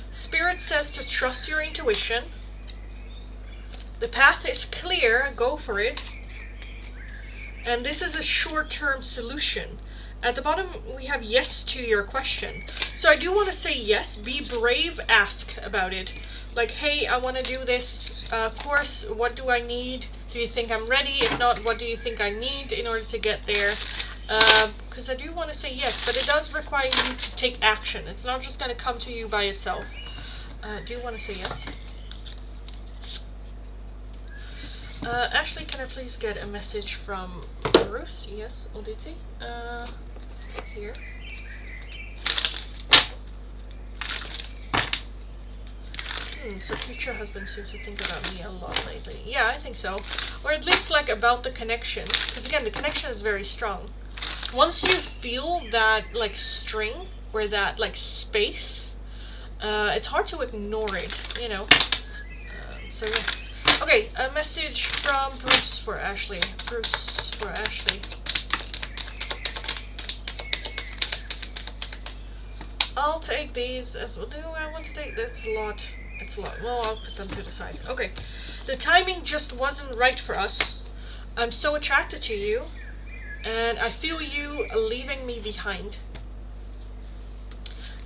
Spirit says to trust your intuition. The path is clear, go for it. And this is a short-term solution. At the bottom, we have yes to your question. So I do want to say yes. Be brave. Ask about it. Like, hey, I want to do this course. What do I need? Do you think I'm ready? If not, what do you think I need in order to get there? Because I do want to say yes, but it does require you to take action. It's not just going to come to you by itself. Do you want to say yes? Ashley, can I please get a message from Bruce? Yes, Oditi. Here. So future husband seems to think about me a lot lately. Yeah, I think so. Or at least like about the connection. Because again, the connection is very strong. once you feel that like string or that like space, it's hard to ignore it, you know. So yeah. Okay, a message from Bruce for Ashley. Bruce for Ashley. I'll take these as well. Do I want to take? That's a lot. It's a lot. Well, I'll put them to the side. Okay. The timing just wasn't right for us. I'm so attracted to you, and I feel you leaving me behind.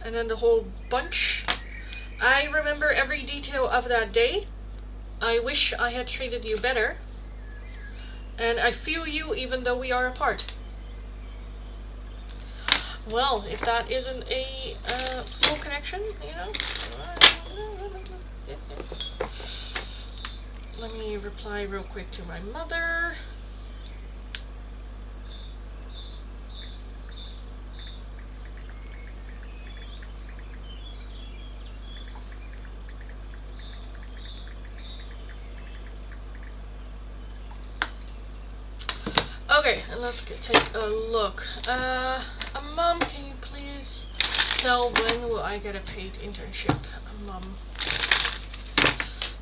And then the whole bunch. I remember every detail of that day. I wish I had treated you better. And I feel you even though we are apart. Well, if that isn't a soul connection, you know. Let me reply real quick to my mother. Okay, let's take a look. Mom, can you please tell when will I get a paid internship? Mom.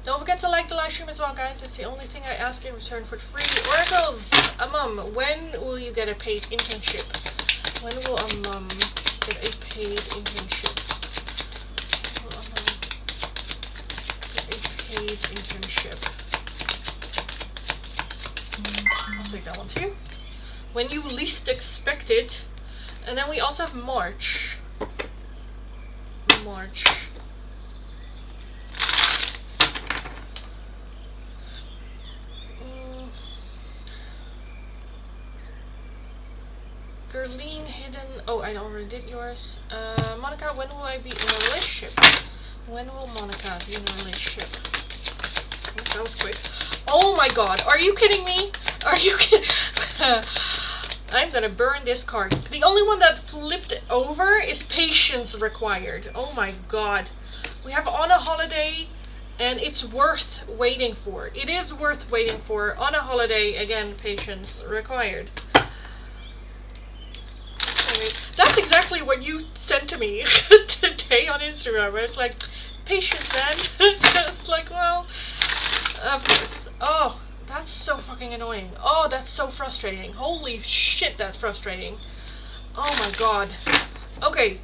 Don't forget to like the live stream as well, guys. It's the only thing I ask in return for free oracles. Mom, when will you get a paid internship? When will Mom get a paid internship? Will Mom get a paid internship? I'll take that one too. When you least expect it. And then we also have March. March. Gerline Hidden. Oh, I already did yours. Monica, when will I be in a relationship? When will Monica be in a relationship? Oh, that was quick. Oh my god, are you kidding me? Are you kidding? I'm gonna burn this card. The only one that flipped over is patience required. Oh my god. We have on a holiday, and it's worth waiting for. It is worth waiting for. On a holiday, again, patience required. Anyway, that's exactly what you sent to me today on Instagram. It's like, patience, man. It's like, well, of course. Oh. That's so fucking annoying. Oh, that's so frustrating. Holy shit, that's frustrating. Oh my god. Okay.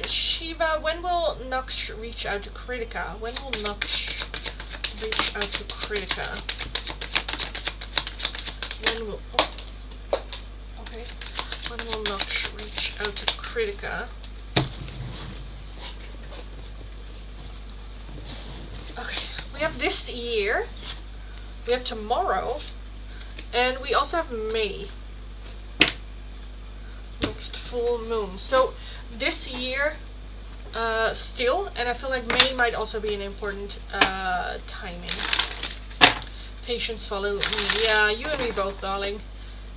Shiva, when will Nux reach out to Kritika? When will Nux reach out to Kritika? When will... Oh. Okay. When will Nux reach out to Kritika? Okay. We have this year, we have tomorrow, and we also have May. Next full moon. So this year, still, and I feel like May might also be an important timing. Patience, follow me. Yeah, you and me both, darling.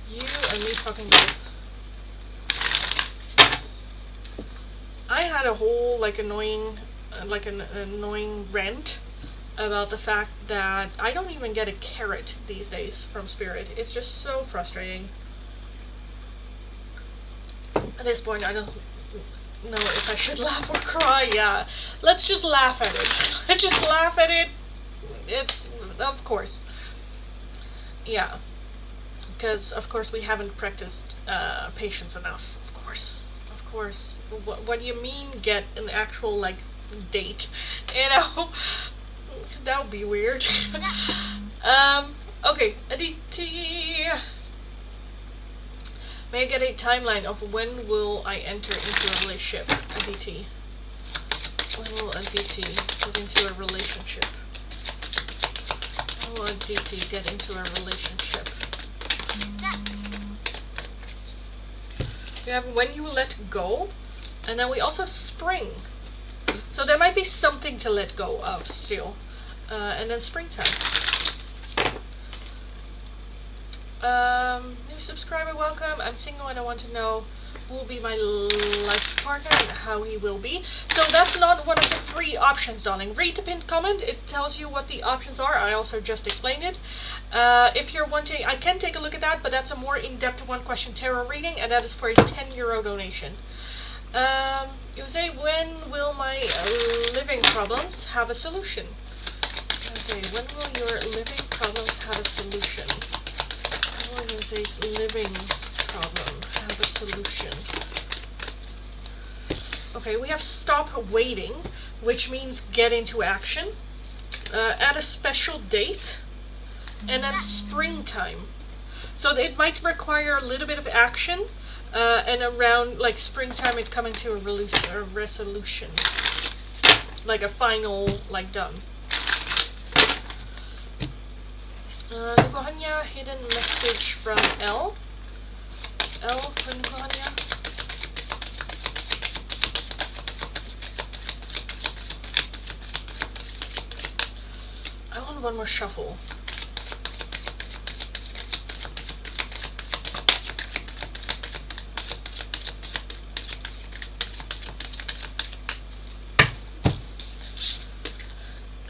You and me fucking both. I had a whole like annoying, an annoying rant about the fact that I don't even get a carrot these days from Spirit. It's just so frustrating. At this point, I don't know if I should laugh or cry. Yeah, let's just laugh at it. Let's just laugh at it. It's, of course. Yeah. Because, of course, we haven't practiced patience enough. Of course. Of course. What do you mean get an actual, like, date? You know? That would be weird. Okay, Aditi. May I get a timeline of when will I enter into a relationship? Aditi. When will Aditi get into a relationship? When will Aditi get into a relationship? We have when you let go, and then we also have spring. So there might be something to let go of still. And then springtime. New subscriber, welcome. I'm single and I want to know who will be my life partner and how he will be. So that's not one of the free options, darling. Read the pinned comment. It tells you what the options are. I also just explained it. If you're wanting, I can take a look at that, but that's a more in-depth one-question tarot reading, and that is for a €10 donation. Jose, when will my living problems have a solution? Jose, when will your living problems have a solution? When will Jose's living problem have a solution? Okay, we have stop waiting, which means get into action. At a special date, and then springtime. So it might require a little bit of action. And around like springtime, it coming to a resolution, like a final, like done. Nukuhanya, hidden message from L. L for Nukuhanya. I want one more shuffle.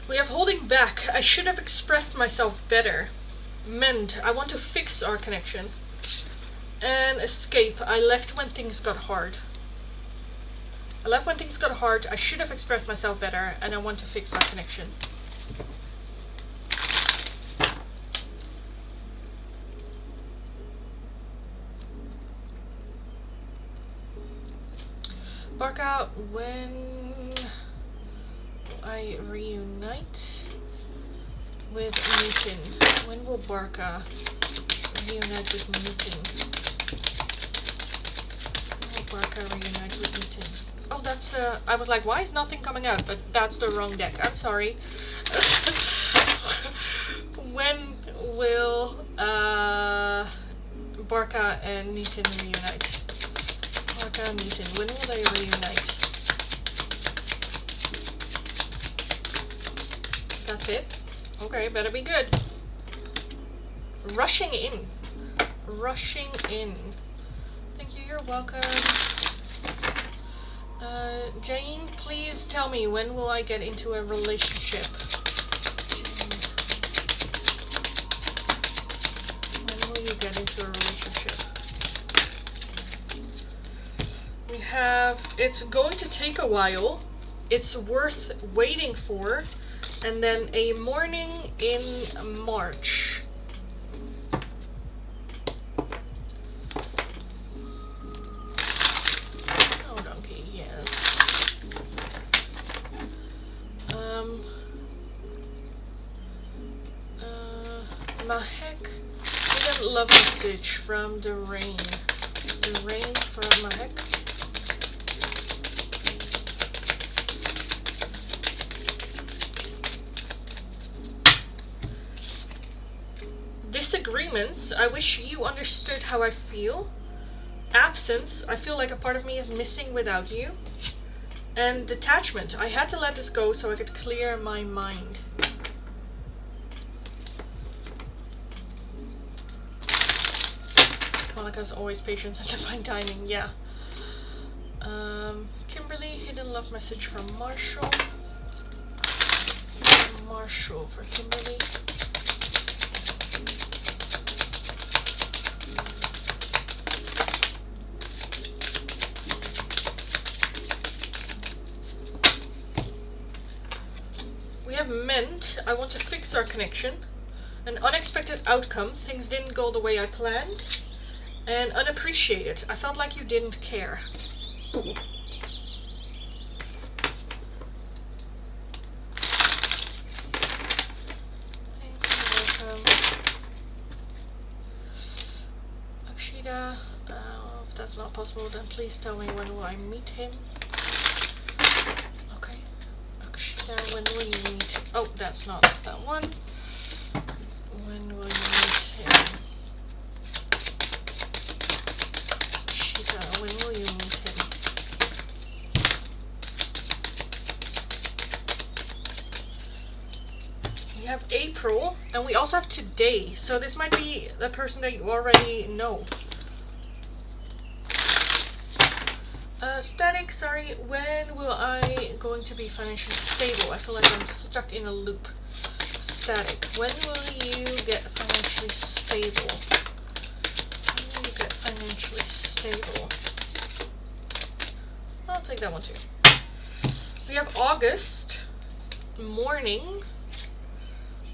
We have holding back. I should have expressed myself better. Mend. I want to fix our connection. And escape. I left when things got hard. I left when things got hard. I should have expressed myself better, and I want to fix our connection. Barca, when I reunite with Newton. When will Barca reunite with Newton? When will Barca reunite with Newton? Oh, that's I was like, why is nothing coming out? But that's the wrong deck. I'm sorry. When will Barca and Newton reunite? Barca and Newton, when will they reunite? That's it? Okay, better be good. Rushing in. Rushing in. Thank you, you're welcome. Jane, please tell me, when will I get into a relationship? When will you get into a relationship? We have, it's going to take a while. It's worth waiting for. And then a morning in March. Oh, donkey, yes. Mahek, hidden love message from the rain. The rain from Mahek. Disagreements, I wish you understood how I feel. Absence, I feel like a part of me is missing without you. And detachment, I had to let this go so I could clear my mind. Monica's always patience and divine timing, yeah. Kimberly, hidden love message from Marshall. Marshall for Kimberly. We have mend. I want to fix our connection. An unexpected outcome. Things didn't go the way I planned. And unappreciated. I felt like you didn't care. Thanks, you're welcome. Akshita, if that's not possible, then please tell me, when will I meet him? Okay. Akshita, when will you meet? Oh, that's not that one. When will you meet him? Akshita, when will you meet him? We have April, and we also have today. So this might be the person that you already know. Static, sorry, when will I going to be financially stable? I feel like I'm stuck in a loop. Static, when will you get financially stable? When will you get financially stable? I'll take that one too. We have August, morning,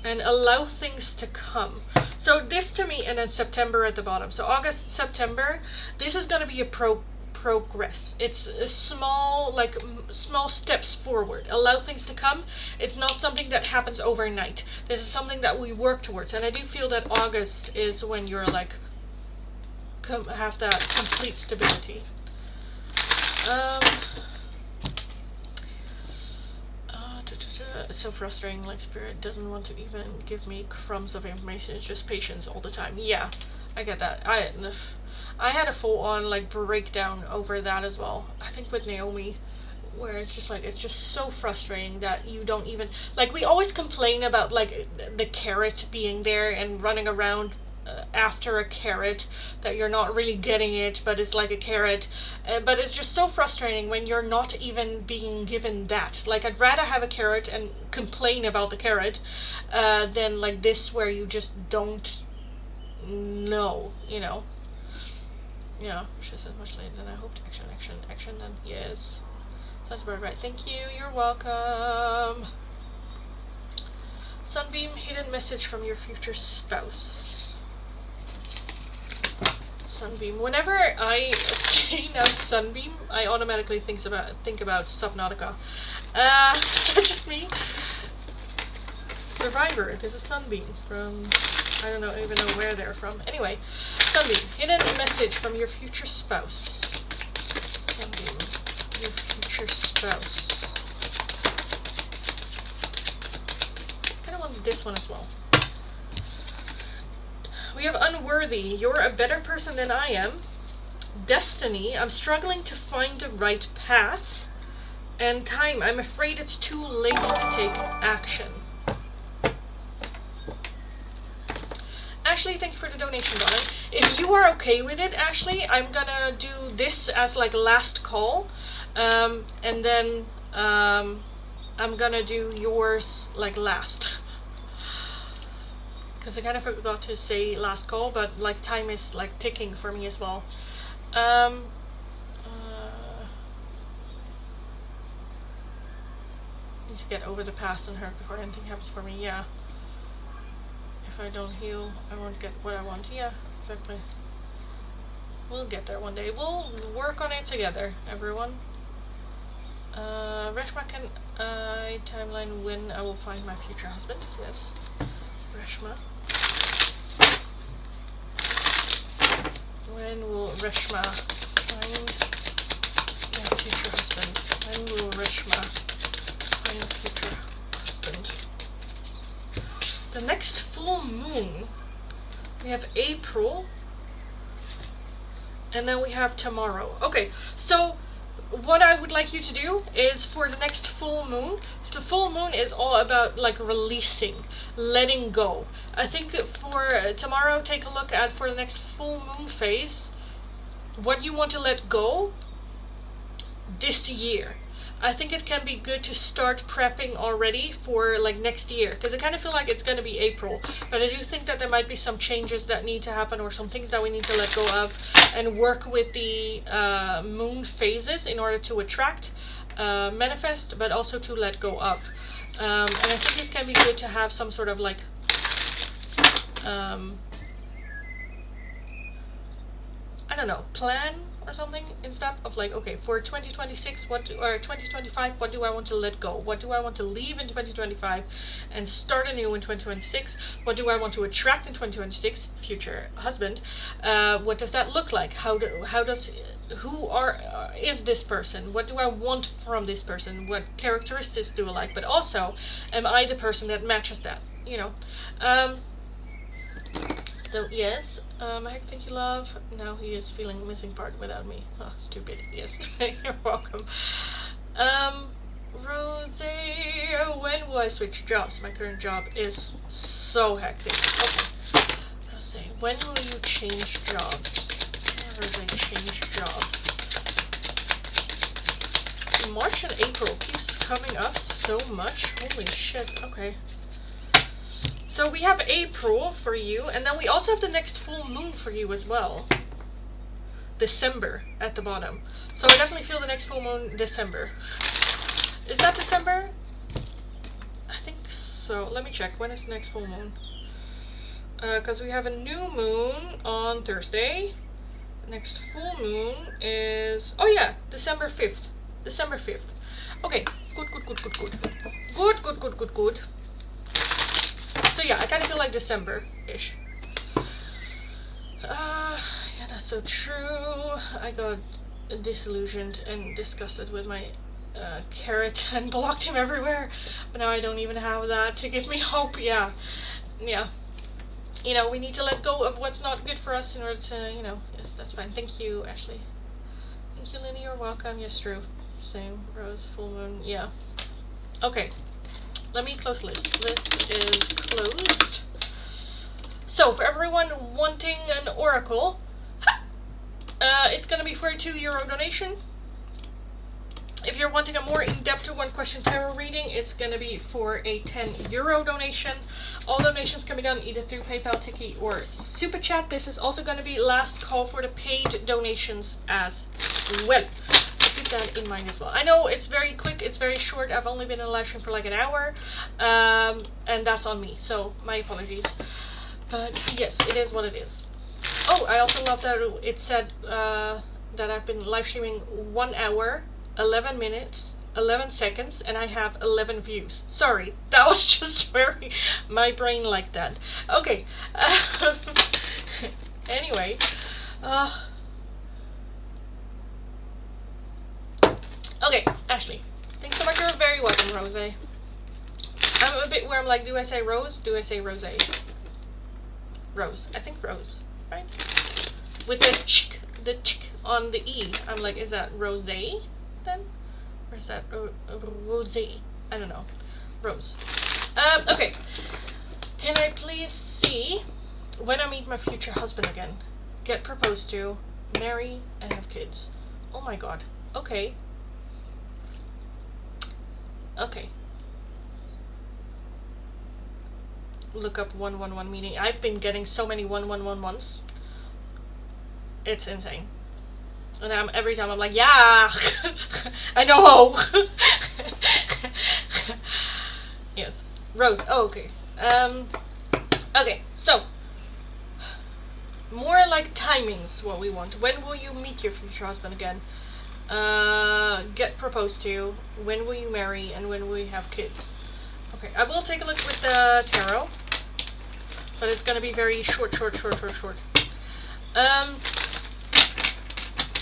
and allow things to come. So this to me, and then September at the bottom. So August, September, this is going to be a progress. It's a small, like small steps forward. Allow things to come. It's not something that happens overnight. This is something that we work towards. And I do feel that August is when you're like, have that complete stability. It's so frustrating, like Spirit doesn't want to even give me crumbs of information. It's just patience all the time. Yeah, I get that. I had a full-on like breakdown over that as well. I think with Naomi, where it's just like, it's just so frustrating that you don't even, like, we always complain about like the carrot being there and running around after a carrot, that you're not really getting it, but it's like a carrot. But it's just so frustrating when you're not even being given that. Like, I'd rather have a carrot and complain about the carrot than like this, where you just don't know, you know. Yeah, she said much later than I hoped. Action then. Yes. That's about right. Thank you. You're welcome. Sunbeam, hidden message from your future spouse. Sunbeam. Whenever I say now Sunbeam, I automatically think about Subnautica. Is that just me? Survivor. There's a Sunbeam from, I don't even know where they're from. Anyway, Sunbeam. Hidden message from your future spouse. Sunbeam. Your future spouse. I kind of want this one as well. We have unworthy. You're a better person than I am. Destiny. I'm struggling to find the right path. And time. I'm afraid it's too late to take action. Ashley, thank you for the donation, darling. If you are okay with it, Ashley, I'm gonna do this as like last call. And then I'm gonna do yours like last. Because I kind of forgot to say last call, but like time is like ticking for me as well. Need to get over the past and hurt before anything happens for me. Yeah. If I don't heal, I won't get what I want. Yeah, exactly. We'll get there one day. We'll work on it together, everyone. Reshma, can I timeline when I will find my future husband? Yes. Reshma. When will Reshma find my future husband? When will Reshma find a future husband? The next full moon, we have April, and then we have tomorrow. Okay, so what I would like you to do is for the next full moon, the full moon is all about like releasing, letting go. I think for tomorrow, take a look at for the next full moon phase, what you want to let go this year. I think it can be good to start prepping already for like next year, because I kind of feel like it's going to be April, but I do think that there might be some changes that need to happen, or some things that we need to let go of and work with the moon phases in order to attract, manifest, but also to let go of. And I think it can be good to have some sort of like I don't know, plan or something instead of like, okay, for 2026 or 2025, what do I want to let go? What do I want to leave in 2025 and start anew in 2026? What do I want to attract in 2026? Future husband. What does that look like? Is this person? What do I want from this person? What characteristics do I like? But also, am I the person that matches that? You know. So yes, thank you, love. Now he is feeling missing part without me. Oh, stupid. Yes, you're welcome. Rose, when will I switch jobs? My current job is so hectic. Okay. Rose, when will you change jobs? Rose, change jobs. March and April keeps coming up so much. Holy shit. Okay. So we have April for you, and then we also have the next full moon for you as well. December at the bottom. So I definitely feel the next full moon December. Is that December? I think so. Let me check. When is the next full moon? Because we have a new moon on Thursday. Next full moon is... oh yeah, December 5th. December 5th. Okay, good. Good. So yeah, I kind of feel like December-ish. Yeah, that's so true. I got disillusioned and disgusted with my carrot and blocked him everywhere. But now I don't even have that to give me hope. Yeah. You know, we need to let go of what's not good for us in order to, you know, yes, that's fine. Thank you, Ashley. Thank you, Linny, you're welcome. Yes, true. Same, Rose, full moon, yeah. Okay, let me close the list. List is closed. So, for everyone wanting an oracle, it's gonna be for a €2 donation. If you're wanting a more in-depth one-question tarot reading, it's going to be for a €10 donation. All donations can be done either through PayPal, Tiki, or Super Chat. This is also going to be last call for the paid donations as well. So keep that in mind as well. I know it's very quick, it's very short. I've only been in a live stream for like an hour, and that's on me, so my apologies. But yes, it is what it is. Oh, I also love that it said that I've been live streaming 1 hour, 11 minutes, 11 seconds, and I have 11 views. Sorry, that was just very... my brain like that. Okay. Anyway. Okay, Ashley. Thanks so much. You're very welcome, Rose. I'm a bit where I'm like, do I say Rose? Do I say Rose? Rose. I think Rose, right? With the chick on the E. I'm like, is that Rose then? Or is that Rose? I don't know. Rose. Okay. Can I please see when I meet my future husband again? Get proposed to, marry, and have kids. Oh my god. Okay. Okay. Look up 111 meeting. I've been getting so many 111s. It's insane. And every time I'm like, yeah, I know. Yes. Rose. Oh, okay. Okay, so more like timings what we want. When will you meet your future husband again? Get proposed to, when will you marry, and when will you have kids? Okay, I will take a look with the tarot, but it's gonna be very short.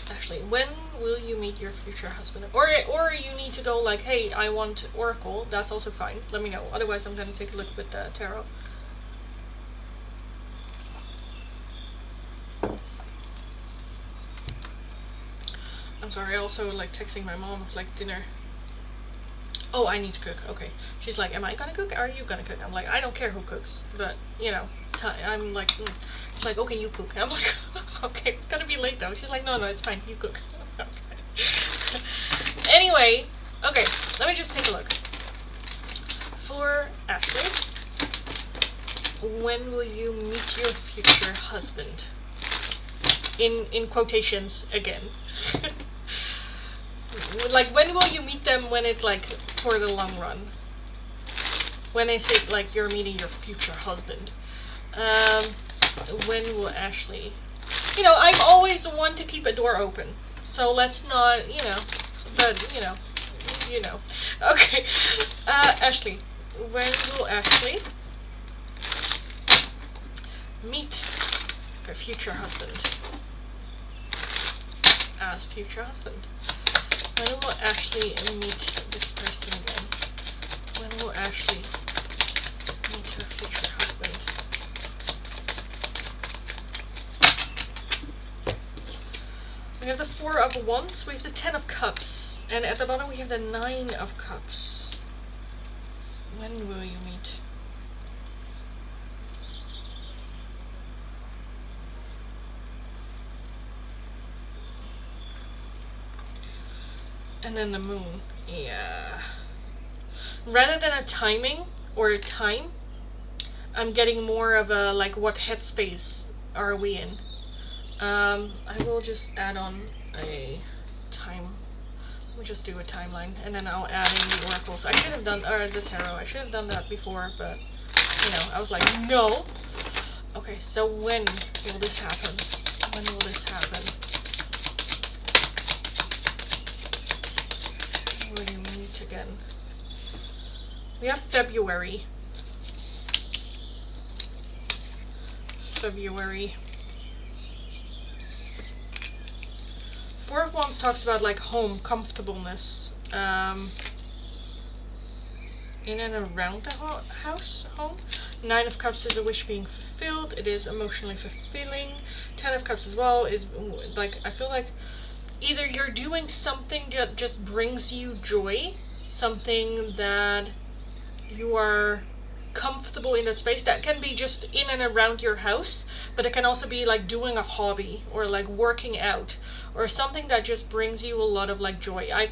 Actually, when will you meet your future husband? Or you need to go like, hey, I want oracle. That's also fine. Let me know. Otherwise, I'm gonna take a look with the tarot. I'm sorry. I also like texting my mom like dinner. Oh, I need to cook. Okay. She's like, am I gonna cook? Are you gonna cook? I'm like, I don't care who cooks, but you know, I'm like, she's like, okay, you cook. I'm like, okay, it's gonna be late though. She's like, no, it's fine. You cook. Okay. Anyway, okay, let me just take a look. For Ashley, when will you meet your future husband? In quotations again. Like, when will you meet them when it's like for the long run? When I say like you're meeting your future husband. When will Ashley... You know, I'm always the one to keep a door open. So let's not, you know, but, you know. Okay. Ashley. When will Ashley meet her future husband? As future husband. When will Ashley meet this person again? When will Ashley meet her future husband? We have the 4 of Wands, we have the 10 of Cups, and at the bottom we have the 9 of Cups. When will you meet? And then the moon. Yeah. Rather than a timing or a time, I'm getting more of a like, what headspace are we in? I will just add on a time. Let me just do a timeline, and then I'll add in the oracles. I should have done, or the tarot. I should have done that before, but you know, I was like, no. Okay, so when will this happen? When will this happen? What do you meet again? We have February. Four of Wands talks about like home, comfortableness, in and around the home. Nine of Cups is a wish being fulfilled. It is emotionally fulfilling. 10 of Cups as well is like, I feel like either you're doing something that just brings you joy, something that you are comfortable in that space. That can be just in and around your house, but it can also be like doing a hobby or like working out or something that just brings you a lot of like joy. I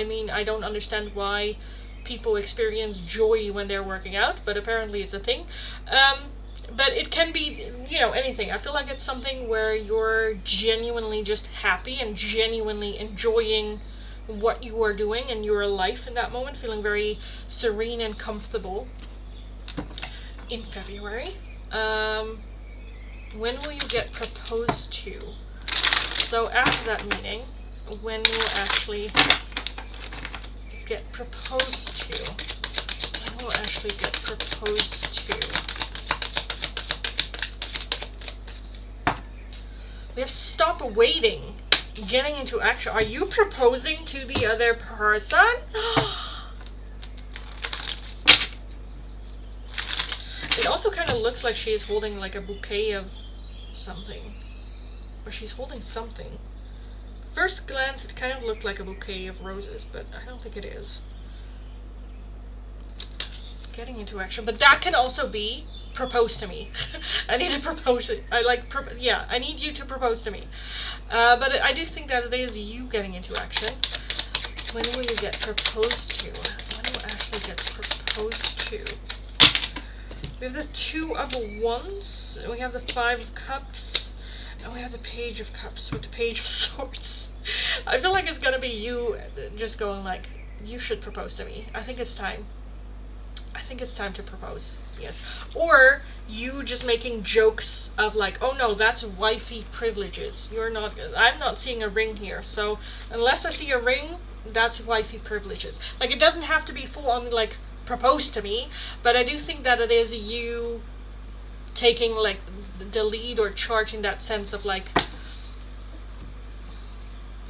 mean, I don't understand why people experience joy when they're working out, but apparently it's a thing. But it can be, you know, anything. I feel like it's something where you're genuinely just happy and genuinely enjoying what you are doing in your life in that moment, feeling very serene and comfortable in February. When will you get proposed to? So after that meeting, when will actually get proposed to? When will actually get proposed to? We have stop waiting, getting into action. Are you proposing to the other person? It also kind of looks like she is holding like a bouquet of something. Or she's holding something. First glance, it kind of looked like a bouquet of roses, but I don't think it is. Getting into action. But that can also be propose to me. I need to propose. Yeah, I need you to propose to me. But I do think that it is you getting into action. When will you get proposed to? When will actually get proposed to? We have the Two of Wands, we have the Five of Cups, and we have the Page of Cups with the Page of Swords. I feel like it's gonna be you just going like, you should propose to me. I think it's time. I think it's time to propose, yes. Or you just making jokes of like, oh no, that's wifey privileges. I'm not seeing a ring here, so unless I see a ring, that's wifey privileges. Like, it doesn't have to be full on like, propose to me, but I do think that it is you taking like the lead or charge in that sense of like,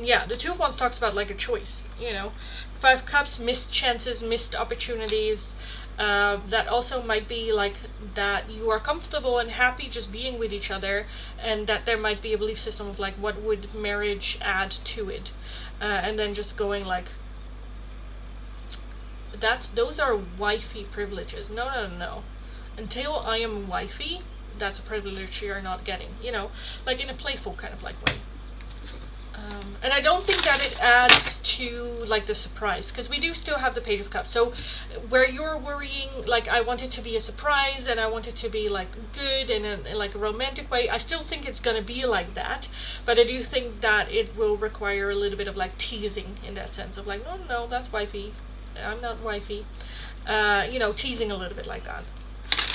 yeah, the Two of Wands talks about like a choice, you know. Five Cups, missed chances, missed opportunities. That also might be like that you are comfortable and happy just being with each other, and that there might be a belief system of like, what would marriage add to it, and then just going like, those are wifey privileges. No. Until I am wifey, that's a privilege you're not getting, you know, like in a playful kind of like way. And I don't think that it adds to like the surprise, because we do still have the Page of Cups. So where you're worrying like, I want it to be a surprise and I want it to be like good in like a romantic way, I still think it's gonna be like that, but I do think that it will require a little bit of like teasing in that sense of like, no, that's wifey, I'm not wifey, you know, teasing a little bit like that,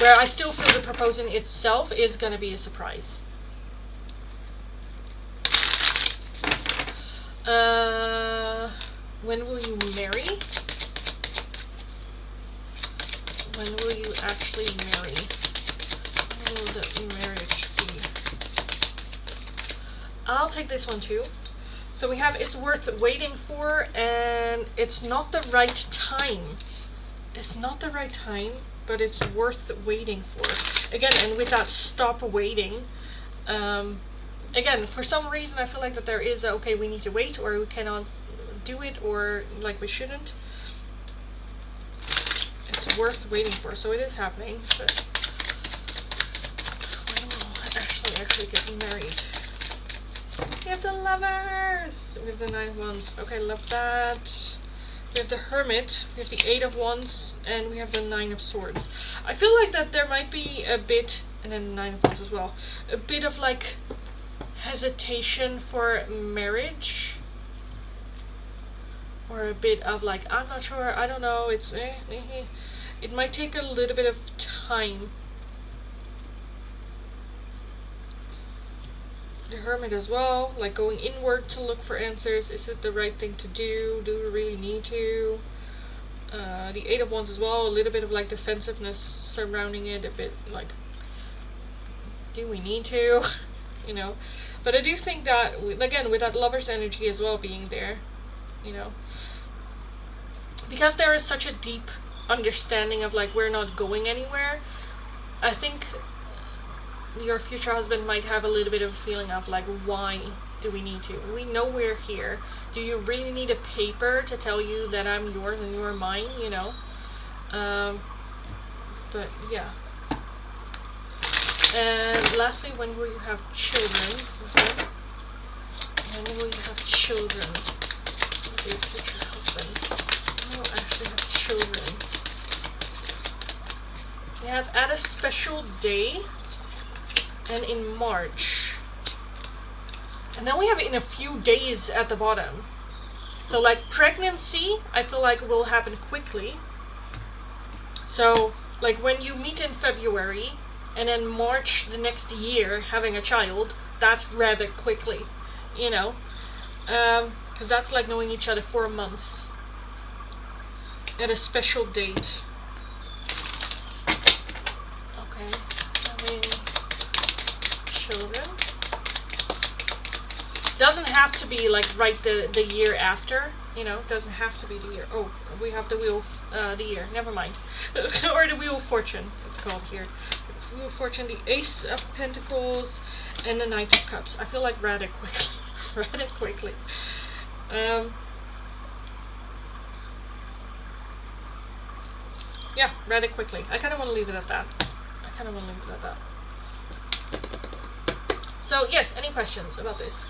where I still feel the proposing itself is gonna be a surprise. When will you marry? When will you actually marry? When will the marriage be? I'll take this one too. So we have it's worth waiting for, and it's not the right time. It's not the right time, but it's worth waiting for. Again, and with that stop waiting, again, for some reason I feel like that there is okay, we need to wait, or we cannot do it, or like we shouldn't. It's worth waiting for, so it is happening, but when will I actually get married? We have the Lovers. We have the Nine of Wands. Okay, love that. We have the Hermit. We have the Eight of Wands, and we have the Nine of Swords. I feel like that there might be a bit, and then the Nine of Wands as well, a bit of like hesitation for marriage, or a bit of like, I'm not sure, I don't know, it's it might take a little bit of time. The Hermit as well, like going inward to look for answers. Is it the right thing to do? Do we really need to? The Eight of Wands as well, a little bit of like defensiveness surrounding it, a bit like, do we need to? You know, but I do think that, again, with that Lover's energy as well being there, you know, because there is such a deep understanding of like we're not going anywhere, I think your future husband might have a little bit of a feeling of like, why do we need to? We know we're here. Do you really need a paper to tell you that I'm yours and you're mine, you know? But yeah. And lastly, when will you have children? Okay. When will you have children? With your future husband. When will actually have children? You have at a special day and in March. And then we have in a few days at the bottom. So like pregnancy, I feel like will happen quickly. So like when you meet in February, and then March the next year having a child, that's rather quickly, you know, because that's like knowing each other 4 months at a special date. Okay, having children doesn't have to be like right the year after, you know, doesn't have to be the year. Oh, we have the wheel the year, never mind. Or the Wheel of Fortune, it's called here. Wheel of Fortune, the Ace of Pentacles, and the Knight of Cups. I feel like rather quickly. Rather quickly. Yeah, rather quickly. I kind of want to leave it at that. So, yes, any questions about this?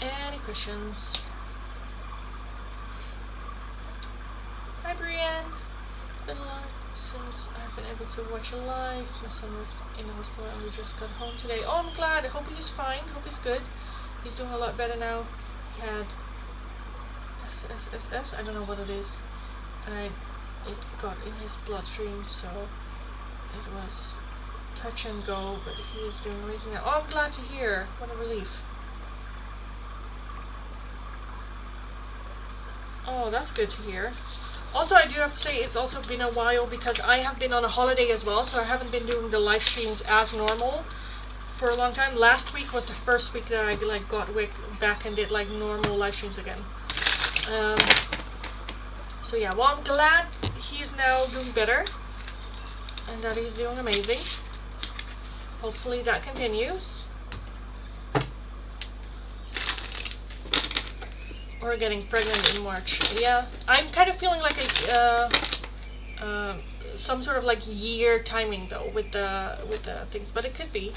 Any questions? Hi, Brienne. It's been long since I've been able to watch it live. My son was in the hospital and we just got home today. Oh, I'm glad. I hope he's fine. Hope he's good. He's doing a lot better now. He had SSSS. I don't know what it is. And it got in his bloodstream, so it was touch and go, but he is doing amazing now. Oh, I'm glad to hear. What a relief. Oh, that's good to hear. Also, I do have to say it's also been a while because I have been on a holiday as well, so I haven't been doing the live streams as normal for a long time. Last week was the first week that I like got back and did like normal live streams again. So yeah, well, I'm glad he's now doing better and that he's doing amazing. Hopefully that continues. Or getting pregnant in March. Yeah, I'm kind of feeling like some sort of like year timing though with the things, but it could be.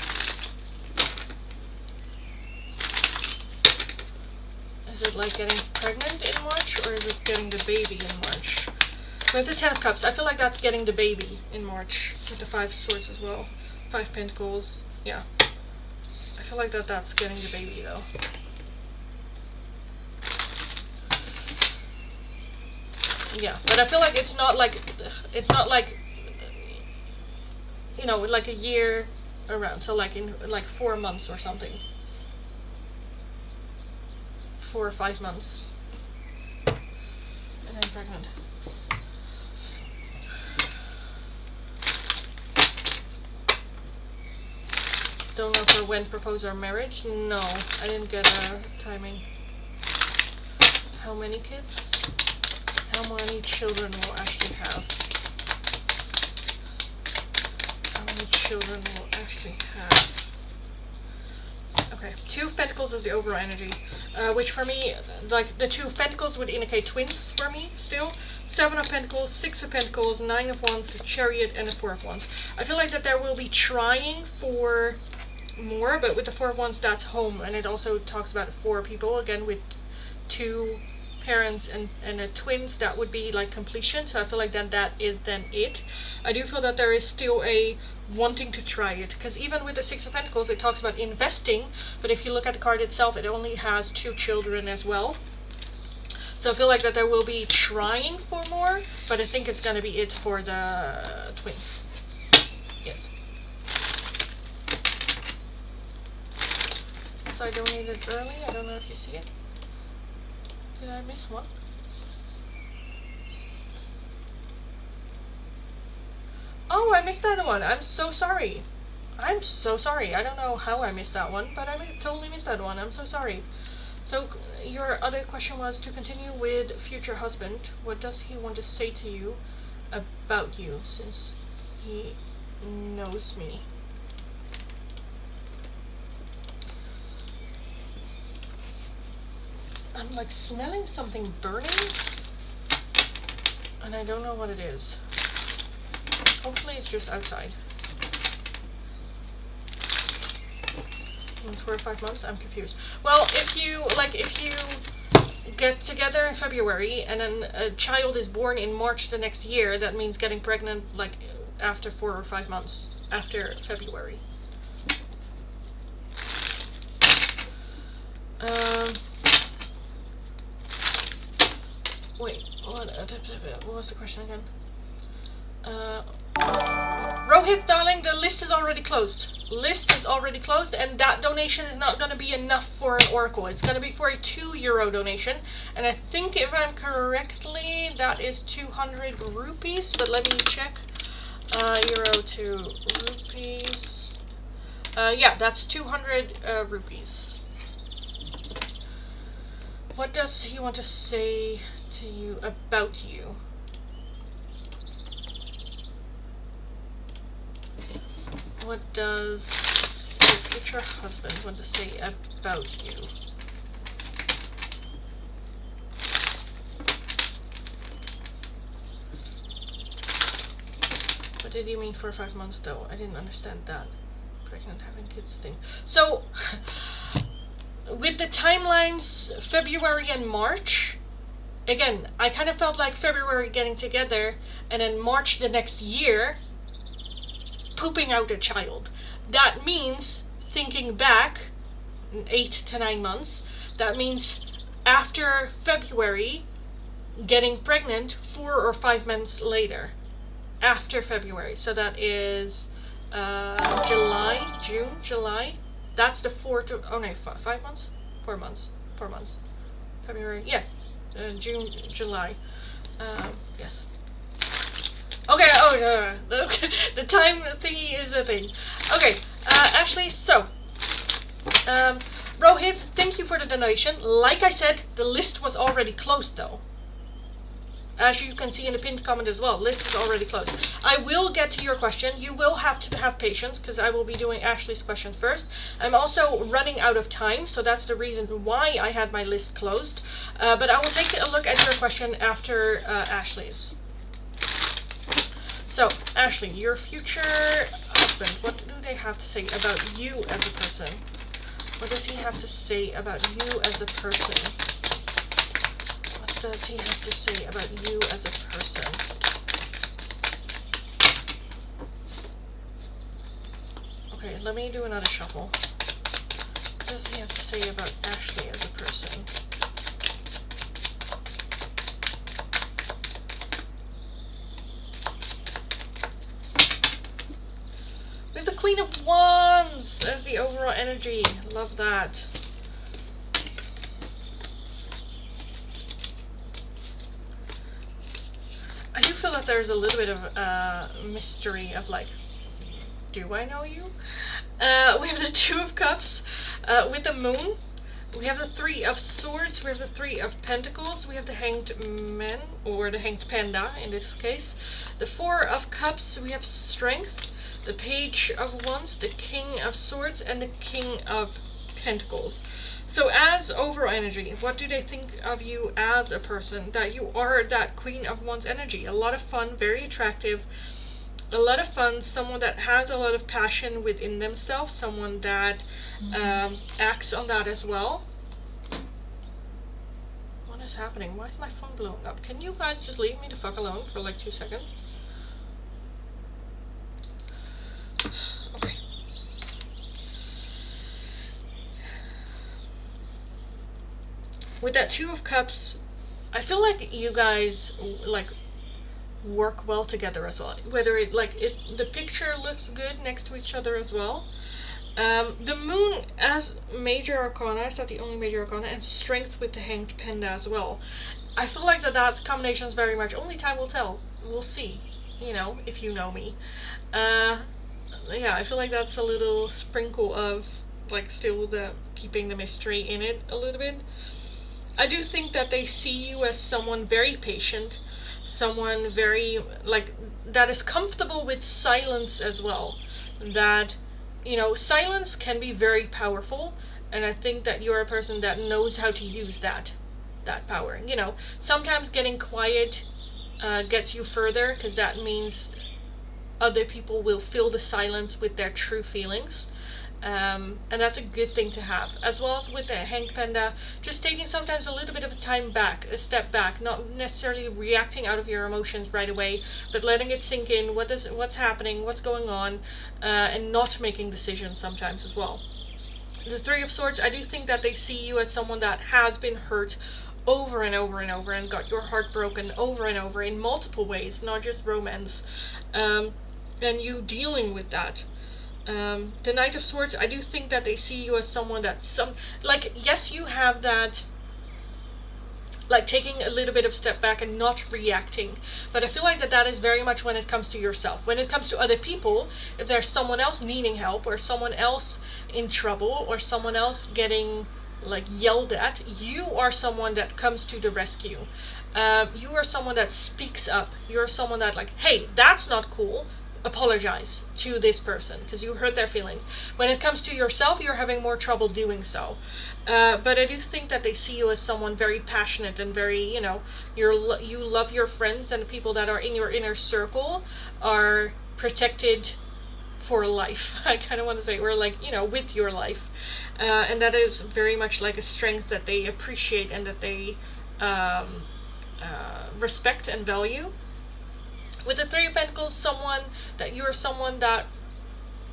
Is it like getting pregnant in March, or is it getting the baby in March? With the 10 of Cups, I feel like that's getting the baby in March. With the 5 Swords as well. 5 Pentacles, yeah. I feel like that's getting the baby though. Yeah, but I feel like it's not like, you know, like a year around. So like in like 4 months or something. 4 or 5 months. And then pregnant. Don't know for when propose or marriage. No, I didn't get a timing. How many kids? How many children will Ashley have? How many children will Ashley have? Okay, 2 of Pentacles is the overall energy, which for me, like the 2 of Pentacles would indicate twins for me still. 7 of Pentacles, 6 of Pentacles, 9 of Wands, the Chariot, and the 4 of Wands. I feel like that there will be trying for more, but with the Four of Wands, that's home, and it also talks about 4 people, again, with 2 parents and a twins. That would be like completion, so I feel like that is then it. I do feel that there is still a wanting to try it, because even with the Six of Pentacles, it talks about investing, but if you look at the card itself, it only has 2 children as well. So I feel like that there will be trying for more, but I think it's going to be it for the twins. Yes. So I donated early. I don't know if you see it. Did I miss one? Oh, I missed that one. I'm so sorry. I'm so sorry. I don't know how I missed that one, but I totally missed that one. I'm so sorry. So your other question was to continue with future husband. What does he want to say to you about you, since he knows me? I'm like smelling something burning, and I don't know what it is. Hopefully it's just outside. In 4 or 5 months, I'm confused. Well, if you get together in February and then a child is born in March the next year, that means getting pregnant like after 4 or 5 months after February. Wait, what was the question again? Rohit, darling, the list is already closed. List is already closed, and that donation is not going to be enough for an oracle. It's going to be for a €2 donation, and I think, if I'm correctly, that is 200 rupees, but let me check. Euro to rupees. Yeah, that's 200 rupees. What does he want to say to you about you? What does your future husband want to say about you? What did you mean 4 or 5 months though? I didn't understand that. Pregnant, having kids thing. So, with the timelines, February and March, again, I kind of felt like February getting together, and then March the next year, pooping out a child. That means, thinking back 8 to 9 months, that means after February, getting pregnant 4 or 5 months later. After February. So that is July, June, July. That's the 4 to, oh no, 5 months? 4 months. 4 months. February, yes. June, July. Yes. Okay, oh, the time thingy is a thing. Okay, Ashley, so, Rohit, thank you for the donation. Like I said, the list was already closed though. As you can see in the pinned comment as well, list is already closed. I will get to your question. You will have to have patience, because I will be doing Ashley's question first. I'm also running out of time, so that's the reason why I had my list closed. But I will take a look at your question after Ashley's. So, Ashley, your future husband, what do they have to say about you as a person? What does he have to say about you as a person? What does he have to say about you as a person? Okay, let me do another shuffle. What does he have to say about Ashley as a person? We have the Queen of Wands as the overall energy. Love that. I do feel that there's a little bit of mystery of like, do I know you? We have the Two of Cups with the Moon. We have the Three of Swords. We have the Three of Pentacles. We have the Hanged Man, or the Hanged Panda in this case. The Four of Cups. We have Strength. The Page of Wands. The King of Swords. And the King of Pentacles. So as overall energy, what do they think of you as a person? That you are that Queen of Wands energy. A lot of fun, very attractive, a lot of fun, someone that has a lot of passion within themselves, someone that acts on that as well. What is happening? Why is my phone blowing up? Can you guys just leave me the fuck alone for like 2 seconds? Okay. With that Two of Cups, I feel like you guys like work well together as well. Whether the picture looks good next to each other as well. The moon as major arcana, is that the only major arcana, and strength with the hanged panda as well. I feel like that combination is very much, only time will tell. We'll see, if you know me. Yeah, I feel like that's a little sprinkle of like still keeping the mystery in it a little bit. I do think that they see you as someone very patient, someone very that is comfortable with silence as well. That silence can be very powerful, and I think that you're a person that knows how to use that power. Sometimes getting quiet gets you further, because that means other people will fill the silence with their true feelings. And that's a good thing to have. As well as with the hanged panda, just taking sometimes a little bit of a step back, not necessarily reacting out of your emotions right away, but letting it sink in, what's happening, what's going on, and not making decisions sometimes as well. The Three of Swords, I do think that they see you as someone that has been hurt over and over and over, and got your heart broken over and over in multiple ways, not just romance, and you dealing with that. The Knight of Swords, I do think that they see you as someone that's yes, you have that, taking a little bit of step back and not reacting, but I feel like that is very much when it comes to yourself. When it comes to other people, if there's someone else needing help, or someone else in trouble, or someone else getting yelled at, you are someone that comes to the rescue. You are someone that speaks up. You're someone that hey, that's not cool, apologize to this person because you hurt their feelings. When it comes to yourself, you're having more trouble doing so. But I do think that they see you as someone very passionate and very, you love your friends, and the people that are in your inner circle are protected for life. I kind of want to say, or with your life. And that is very much a strength that they appreciate and that they respect and value. With the Three of Pentacles, you're someone that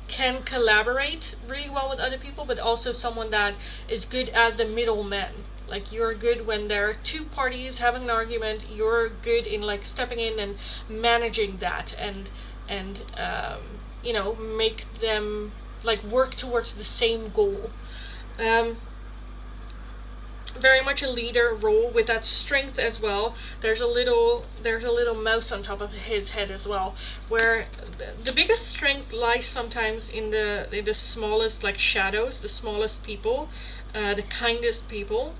can collaborate really well with other people, but also someone that is good as the middleman. You're good when there are two parties having an argument. You're good in stepping in and managing that, and make them work towards the same goal. Very much a leader role with that strength as well. There's a little mouse on top of his head as well, where the biggest strength lies sometimes in the smallest shadows, the smallest people, the kindest people.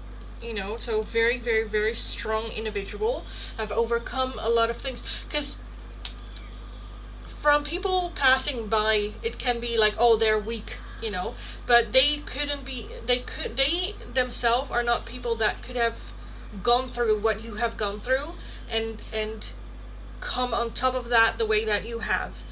So very, very, very strong individual, have overcome a lot of things. Because from people passing by, it can be oh, they're weak, but they themselves are not people that could have gone through what you have gone through and come on top of that the way that you have.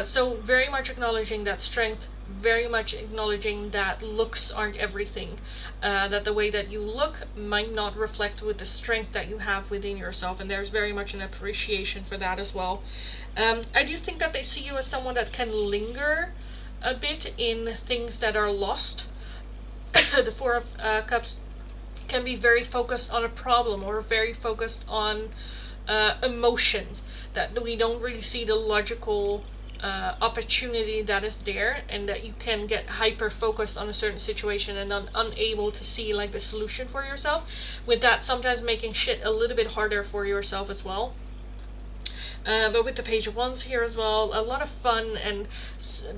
So very much acknowledging that strength, very much acknowledging that looks aren't everything, that the way that you look might not reflect with the strength that you have within yourself, and there's very much an appreciation for that as well. I do think that they see you as someone that can linger a bit in things that are lost. The Four of Cups can be very focused on a problem, or very focused on emotions, that we don't really see the logical opportunity that is there, and that you can get hyper focused on a certain situation and unable to see the solution for yourself, with that sometimes making shit a little bit harder for yourself as well. But with the Page of Wands here as well, a lot of fun, and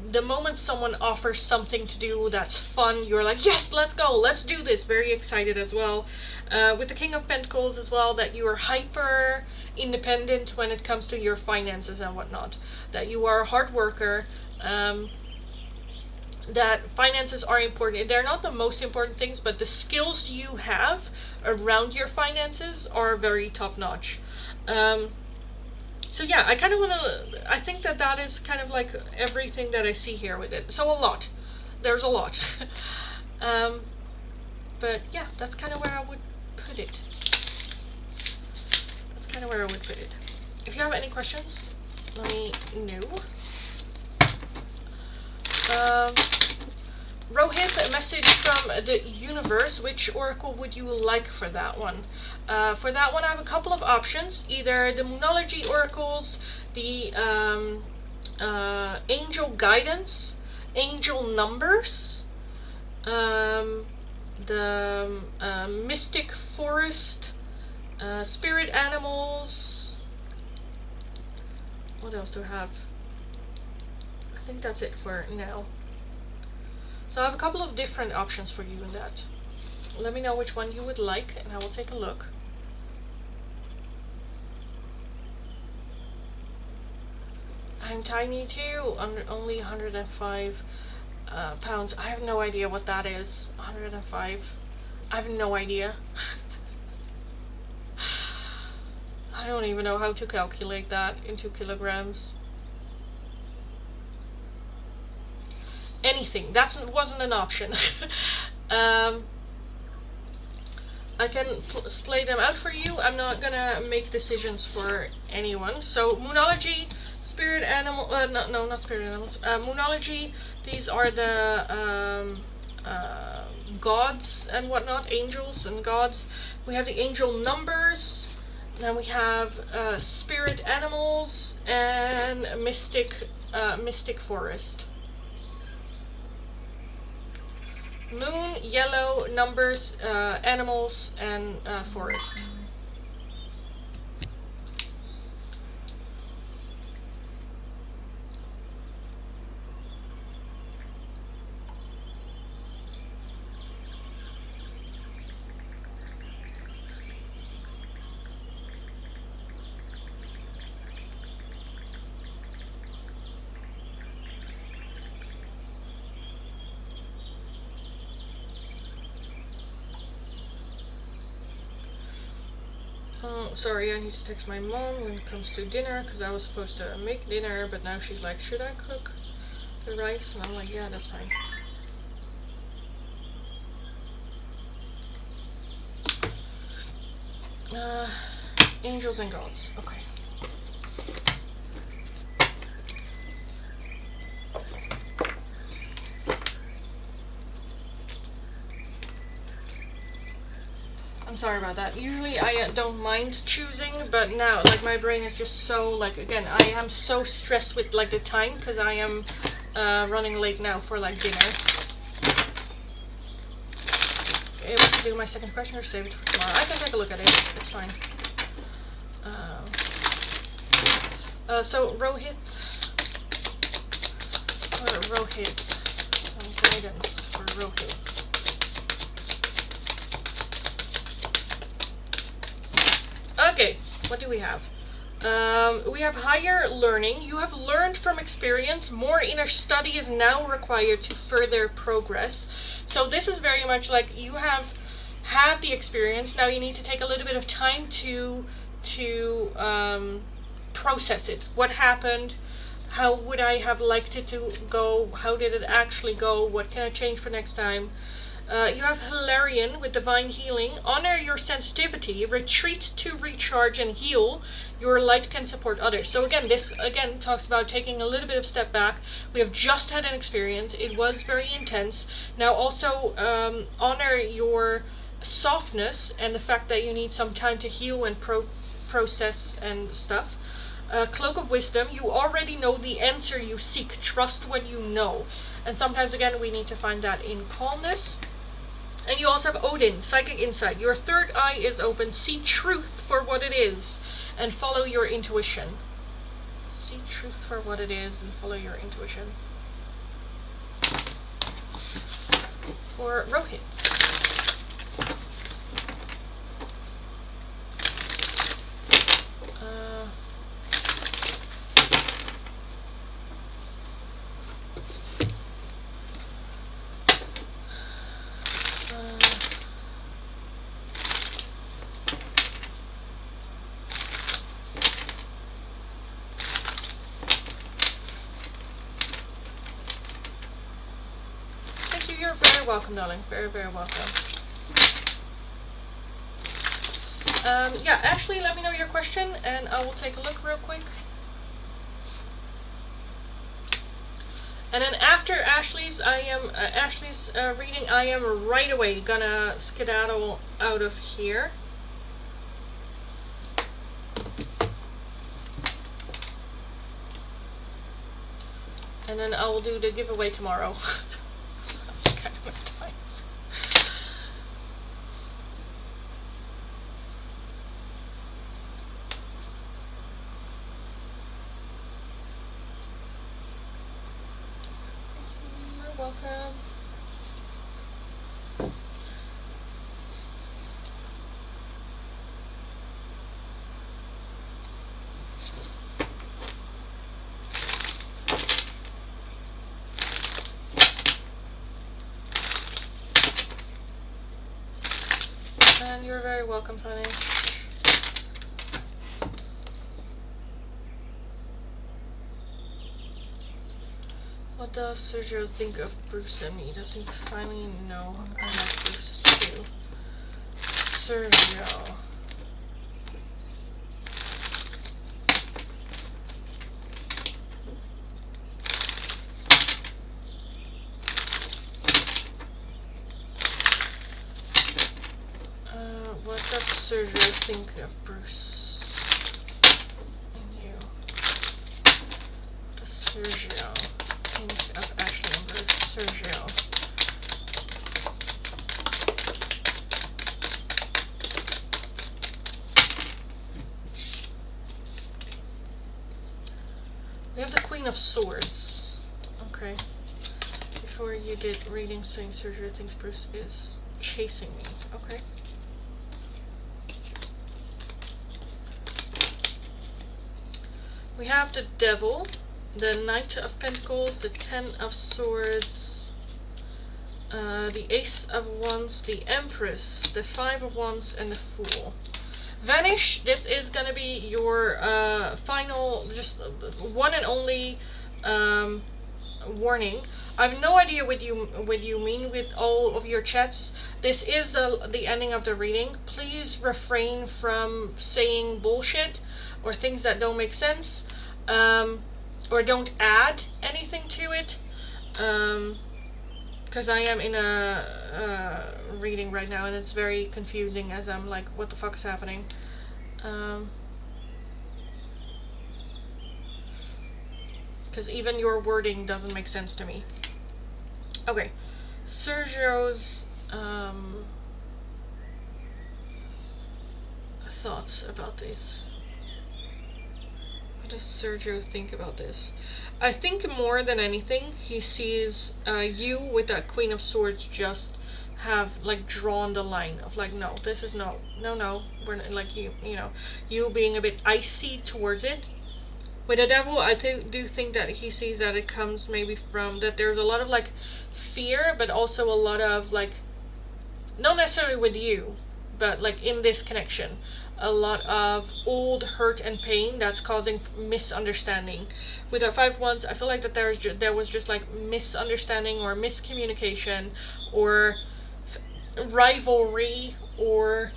the moment someone offers something to do that's fun, you're yes, let's go, let's do this, very excited as well. With the King of Pentacles as well, that you are hyper independent when it comes to your finances and whatnot, that you are a hard worker, that finances are important. They're not the most important things, but the skills you have around your finances are very top notch. So yeah, I kind of want to, I think that that is kind of like everything that I see here with it. So a lot. There's a lot. But yeah, that's kind of where I would put it. That's kind of where I would put it. If you have any questions, let me know. Rohit, a message from the universe. Which oracle would you like for that one? For that one, I have a couple of options. Either the Moonology oracles, the angel guidance, angel numbers, the mystic forest, spirit animals. What else do I have? I think that's it for now. So I have a couple of different options for you in that. Let me know which one you would like and I will take a look. I'm tiny too, only 105 pounds. I have no idea what that is. 105. I have no idea. I don't even know how to calculate that into kilograms. Anything. That wasn't an option. I can splay them out for you. I'm not gonna make decisions for anyone. So Moonology, spirit animal. No, not spirit animals. Moonology. These are the gods and whatnot, angels and gods. We have the angel numbers. Then we have spirit animals and mystic forest. Moon, yellow, numbers, animals, and forest. Sorry, I need to text my mom when it comes to dinner because I was supposed to make dinner, but now she's like, should I cook the rice? And I'm like, yeah, that's fine. Angels and gods. Okay. I'm sorry about that. Usually I don't mind choosing, but now like my brain is just so like, again, I am so stressed with like the time because I am running late now for like dinner. Able to do my second question or save it for tomorrow? I can take a look at it. It's fine. So Rohit, some guidance for Rohit. Okay, what do we have? We have higher learning. You have learned from experience. More inner study is now required to further progress. So this is very much like you have had the experience. Now you need to take a little bit of time to process it. What happened? How would I have liked it to go? How did it actually go? What can I change for next time? You have Hilarion with Divine Healing. Honor your sensitivity. Retreat to recharge and heal. Your light can support others. So again, this again talks about taking a little bit of step back. We have just had an experience. It was very intense. Now also honor your softness and the fact that you need some time to heal and process and stuff. Cloak of Wisdom. You already know the answer you seek. Trust what you know. And sometimes again we need to find that in calmness. And you also have Odin, Psychic Insight. Your third eye is open. See truth for what it is and follow your intuition. See truth for what it is and follow your intuition. For Rohit. very welcome, darling. Very, very welcome. Yeah, Ashley, let me know your question and I will take a look real quick. And then after Ashley's reading, I am right away gonna skedaddle out of here. And then I will do the giveaway tomorrow. Kind of time. You're welcome. And you're very welcome, honey. What does Sergio think of Bruce and me? Does he finally know I like Bruce too? Sergio. What does Sergio think of Bruce and you? What does Sergio think of Ashley and Bruce? Sergio. We have the Queen of Swords. Okay. Before you did reading saying Sergio thinks Bruce is chasing me. Okay. We have the Devil, the Knight of Pentacles, the Ten of Swords, the Ace of Wands, the Empress, the Five of Wands, and the Fool. Vanish, this is gonna be your final, just one and only warning. I have no idea what you mean with all of your chats. This is the ending of the reading. Please refrain from saying bullshit or things that don't make sense, or don't add anything to it, because I am in a reading right now and it's very confusing as I'm like, what the fuck is happening? Because even your wording doesn't make sense to me. Okay, Sergio's thoughts about this. What does Sergio think about this? I think more than anything, he sees you with that Queen of Swords just have like drawn the line of like, no, this is no, we're not, like you know, you being a bit icy towards it. With the Devil, I do think that he sees that it comes maybe from that there's a lot of like fear, but also a lot of like, not necessarily with you, but like in this connection, a lot of old hurt and pain that's causing misunderstanding. With our Five Wands, I feel like that there was just like misunderstanding or miscommunication or rivalry or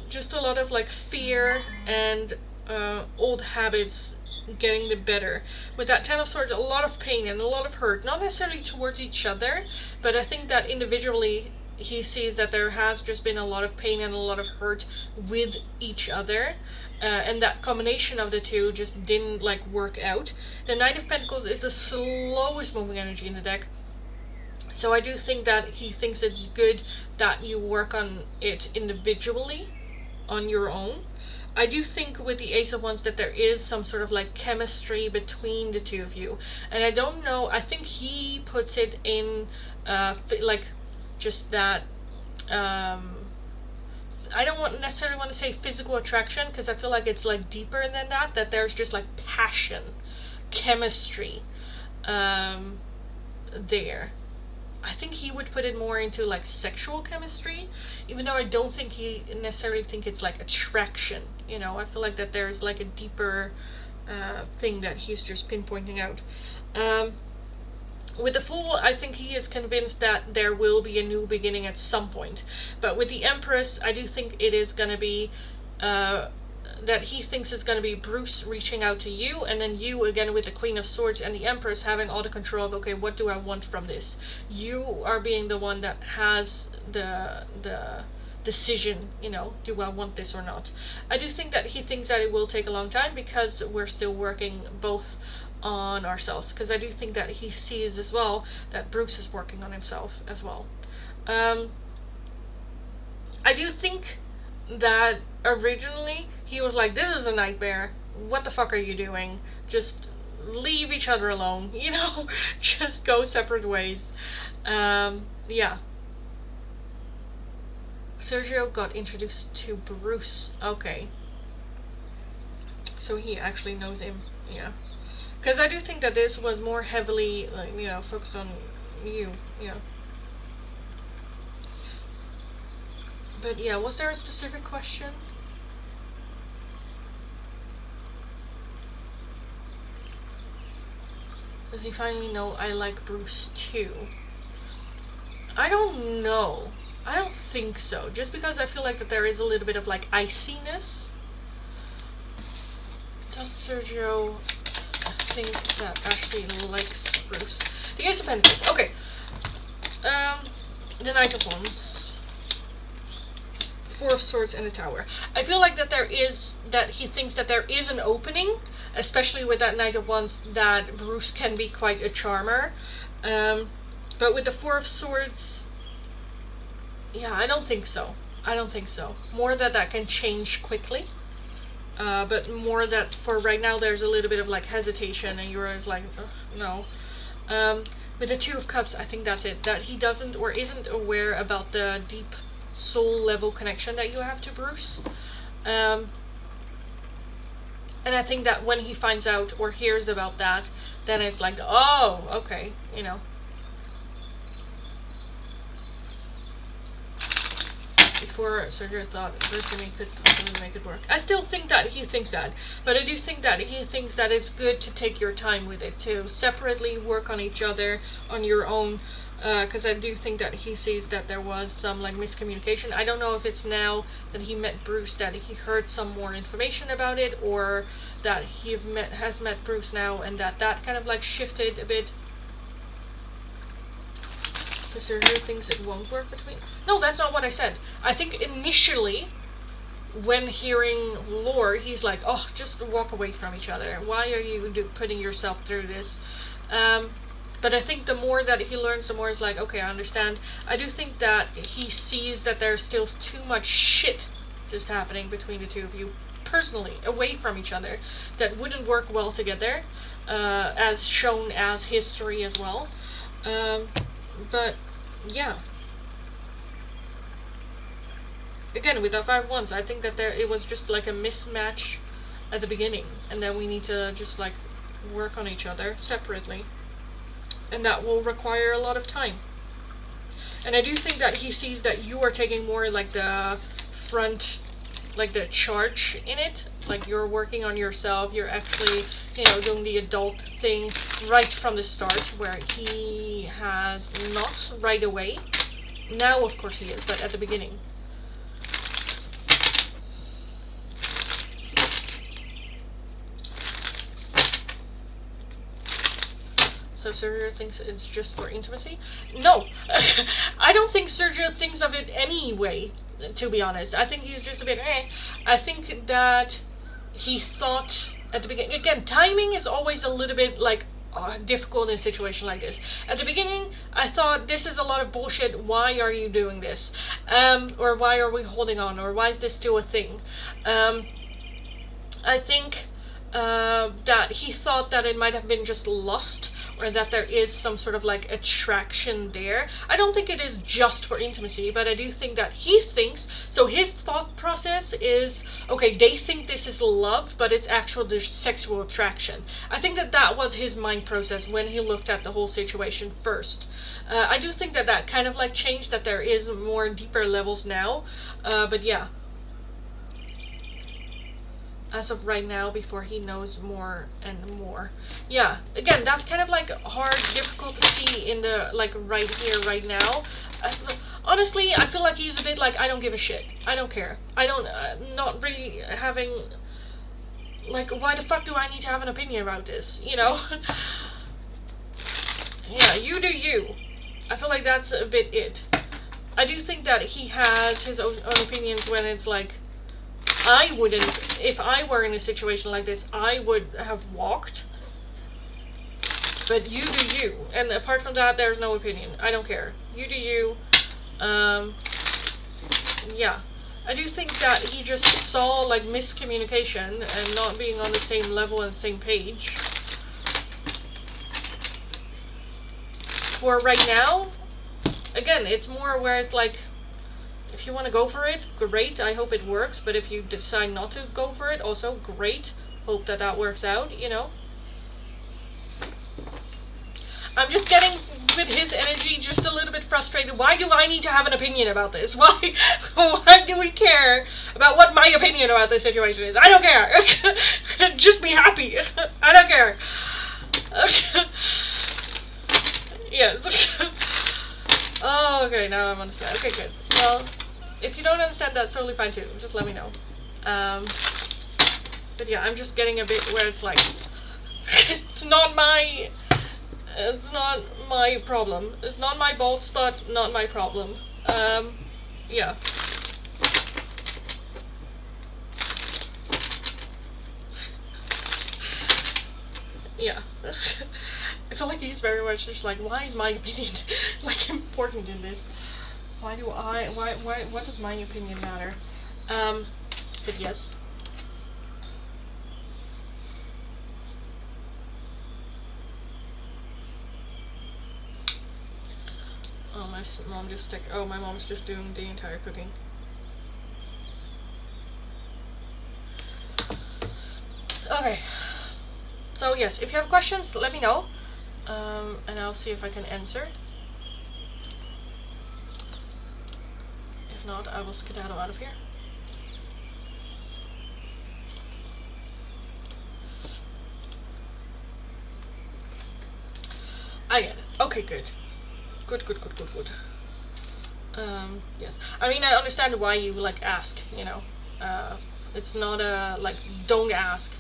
just a lot of like fear and old habits getting the better. With that Ten of Swords, a lot of pain and a lot of hurt, not necessarily towards each other, but I think that individually he sees that there has just been a lot of pain and a lot of hurt with each other, and that combination of the two just didn't like work out. The Knight of Pentacles is the slowest moving energy in the deck, so I do think that he thinks it's good that you work on it individually on your own. I do think with the Ace of Wands that there is some sort of like chemistry between the two of you, and I don't know, I think he puts it in like just that I don't necessarily want to say physical attraction, because I feel like it's like deeper than that, that there's just like passion, chemistry there. I think he would put it more into like sexual chemistry, even though I don't think he necessarily think it's like attraction, you know. I feel like that there's like a deeper thing that he's just pinpointing out. With the Fool, I think he is convinced that there will be a new beginning at some point. But with the Empress, I do think it is going to be that he thinks it's going to be Bruce reaching out to you, and then you again with the Queen of Swords and the Empress having all the control of, okay, what do I want from this? You are being the one that has the decision, you know, do I want this or not? I do think that he thinks that it will take a long time because we're still working both on ourselves, because I do think that he sees as well that Bruce is working on himself as well. I do think that originally he was like, this is a nightmare, what the fuck are you doing, just leave each other alone, you know, just go separate ways. Yeah. Sergio got introduced to Bruce. Okay. So he actually knows him. Yeah. Because I do think that this was more heavily, like, you know, focused on you. Yeah. But yeah, was there a specific question? Does he finally know I like Bruce too? I don't know. I don't think so. Just because I feel like that there is a little bit of like iciness. Does Sergio think that Ashley likes Bruce? The Ace of Pentacles. Okay. The Knight of Wands. Four of Swords and the Tower. I feel like that he thinks that there is an opening, especially with that Knight of Wands, that Bruce can be quite a charmer. But with the Four of Swords, yeah, I don't think so. I don't think so. More that can change quickly. But more that for right now there's a little bit of like hesitation and you're like, no. With the Two of Cups, I think that's it. That he doesn't or isn't aware about the deep soul level connection that you have to Bruce. And I think that when he finds out or hears about that, then it's like, oh, okay, you know. Before Sergio thought Bruce and me could possibly make it work. I still think that he thinks that, but I do think that he thinks that it's good to take your time with it, to separately work on each other on your own, because I do think that he sees that there was some like miscommunication. I don't know if it's now that he met Bruce that he heard some more information about it, or that he has met Bruce now and that kind of like shifted a bit. So Sergio thinks it won't work between... No, that's not what I said. I think initially, when hearing lore, he's like, oh, just walk away from each other. Why are you putting yourself through this? But I think the more that he learns, the more he's like, okay, I understand. I do think that he sees that there's still too much shit just happening between the two of you, personally, away from each other, that wouldn't work well together, as shown as history as well. But, yeah. Again, with the Five Wands, I think that it was just like a mismatch at the beginning. And then we need to just like work on each other separately. And that will require a lot of time. And I do think that he sees that you are taking more like the front, like the charge in it. Like you're working on yourself, you're actually, you know, doing the adult thing right from the start, where he has not right away. Now, of course, he is, but at the beginning. So Sergio thinks it's just for intimacy? No! I don't think Sergio thinks of it anyway, to be honest. I think he's just a bit I think that he thought at the beginning... Again, timing is always a little bit like difficult in a situation like this. At the beginning, I thought, this is a lot of bullshit, why are you doing this? Or why are we holding on? Or why is this still a thing? I think that he thought that it might have been just lust, or that there is some sort of like attraction there. I don't think it is just for intimacy, but I do think that he thinks, so his thought process is, okay, they think this is love, but it's actual there's sexual attraction. I think that that was his mind process when he looked at the whole situation first. I do think that that kind of like changed, that there is more deeper levels now, but yeah. as of right now before he knows more and more. Yeah, again, that's kind of like hard, difficult to see in the, like, right here, right now. Honestly, I feel like he's a bit like, I don't give a shit. I don't care. I don't, not really having, like, why the fuck do I need to have an opinion about this, you know? Yeah, you do you. I feel like that's a bit it. I do think that he has his own opinions when it's like, I wouldn't, if I were in a situation like this, I would have walked. But you do you. And apart from that, there's no opinion. I don't care. You do you. Yeah. I do think that he just saw, like, miscommunication and not being on the same level and same page. For right now, again, it's more where it's like, if you want to go for it, great, I hope it works. But if you decide not to go for it, also great. Hope that that works out, you know. I'm just getting, with his energy, just a little bit frustrated. Why do I need to have an opinion about this? Why do we care about what my opinion about this situation is? I don't care. Just be happy. I don't care. Yes. Oh, okay, now I'm understand. Okay, good. Well, if you don't understand, that's totally fine too. Just let me know. But yeah, I'm just getting a bit where it's like, it's not my problem. It's not my bald spot, not my problem. Yeah. Yeah. I feel like he's very much just like, why is my opinion, like, important in this? Why what does my opinion matter? But yes. Oh, my mom's just doing the entire cooking. Okay. So yes, if you have questions, let me know. And I'll see if I can answer. If not, I will skedaddle out of here. I get it. Okay, good. Good. Yes. I mean, I understand why you, like, ask, you know. It's not a, like, don't ask,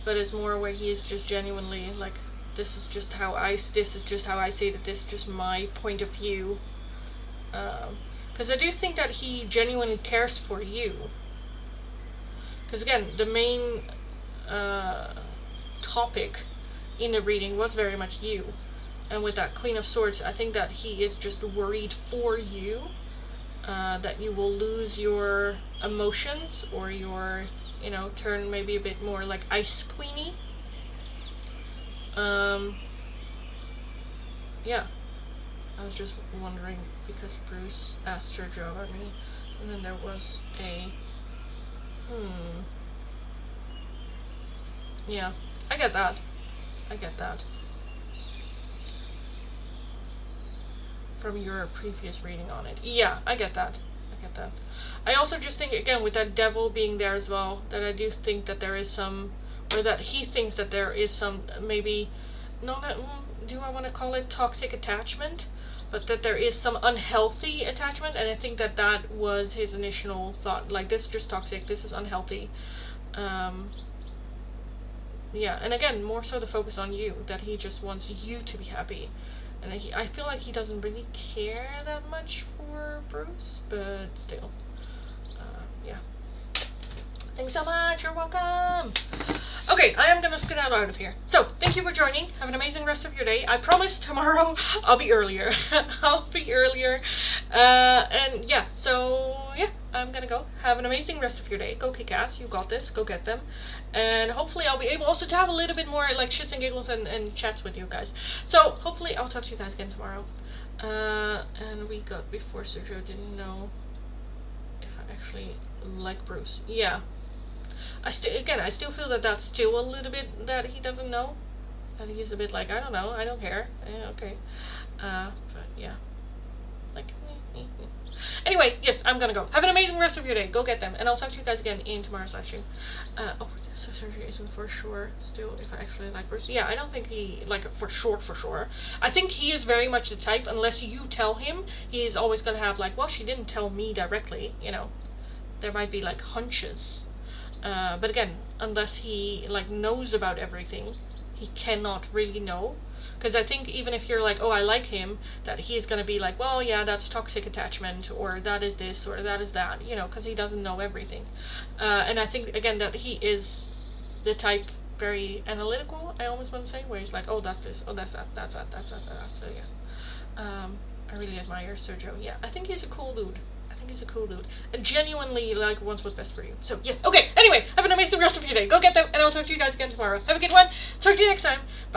but it's more where he is just genuinely, like, this is just how I see that, this is just my point of view. Because I do think that he genuinely cares for you. Because again, the main topic in the reading was very much you. And with that Queen of Swords, I think that he is just worried for you. That you will lose your emotions, or your, you know, turn maybe a bit more like Ice Queenie. Yeah. I was just wondering, because Bruce asked her job at me, and then there was a... Yeah, I get that. From your previous reading on it. Yeah, I get that. I also just think, again, with that devil being there as well, that I do think that there is some, or that he thinks that there is some, maybe, do I want to call it toxic attachment? But that there is some unhealthy attachment, and I think that that was his initial thought, like, this is just toxic, this is unhealthy. Yeah, and again, more so the focus on you, that he just wants you to be happy. And I feel like he doesn't really care that much for Bruce, but still. Yeah. Thanks so much, you're welcome! Okay, I am gonna skedaddle out of here. So, thank you for joining. Have an amazing rest of your day. I promise tomorrow I'll be earlier. And yeah, so yeah, I'm gonna go. Have an amazing rest of your day. Go kick ass. You got this. Go get them. And hopefully I'll be able also to have a little bit more, like, shits and giggles and chats with you guys. So, hopefully I'll talk to you guys again tomorrow. And we got before Sergio didn't know if I actually like Bruce. Yeah. I still feel that that's still a little bit that he doesn't know. That he's a bit like, I don't know, I don't care. Okay. But yeah. Like, Anyway, yes, I'm gonna go. Have an amazing rest of your day. Go get them. And I'll talk to you guys again in tomorrow's live stream. So surgery isn't for sure still if I actually like Bruce. Yeah, I don't think he, like, for sure. I think he is very much the type, unless you tell him, he's always gonna have, like, well, she didn't tell me directly, you know. There might be, like, hunches. But again, unless he, like, knows about everything, he cannot really know. Because I think even if you're like, oh, I like him, that he's going to be like, well, yeah, that's toxic attachment, or that is this, or that is that, you know, because he doesn't know everything. And I think, again, that he is the type very analytical, I almost want to say, where he's like, oh, that's this, oh, that's that, that's that, that's that, that's that, yes. I really admire Sergio. Yeah, I think he's a cool dude. And genuinely, like, wants what's best for you. So, yes. Okay, anyway, have an amazing rest of your day. Go get them, and I'll talk to you guys again tomorrow. Have a good one. Talk to you next time. Bye.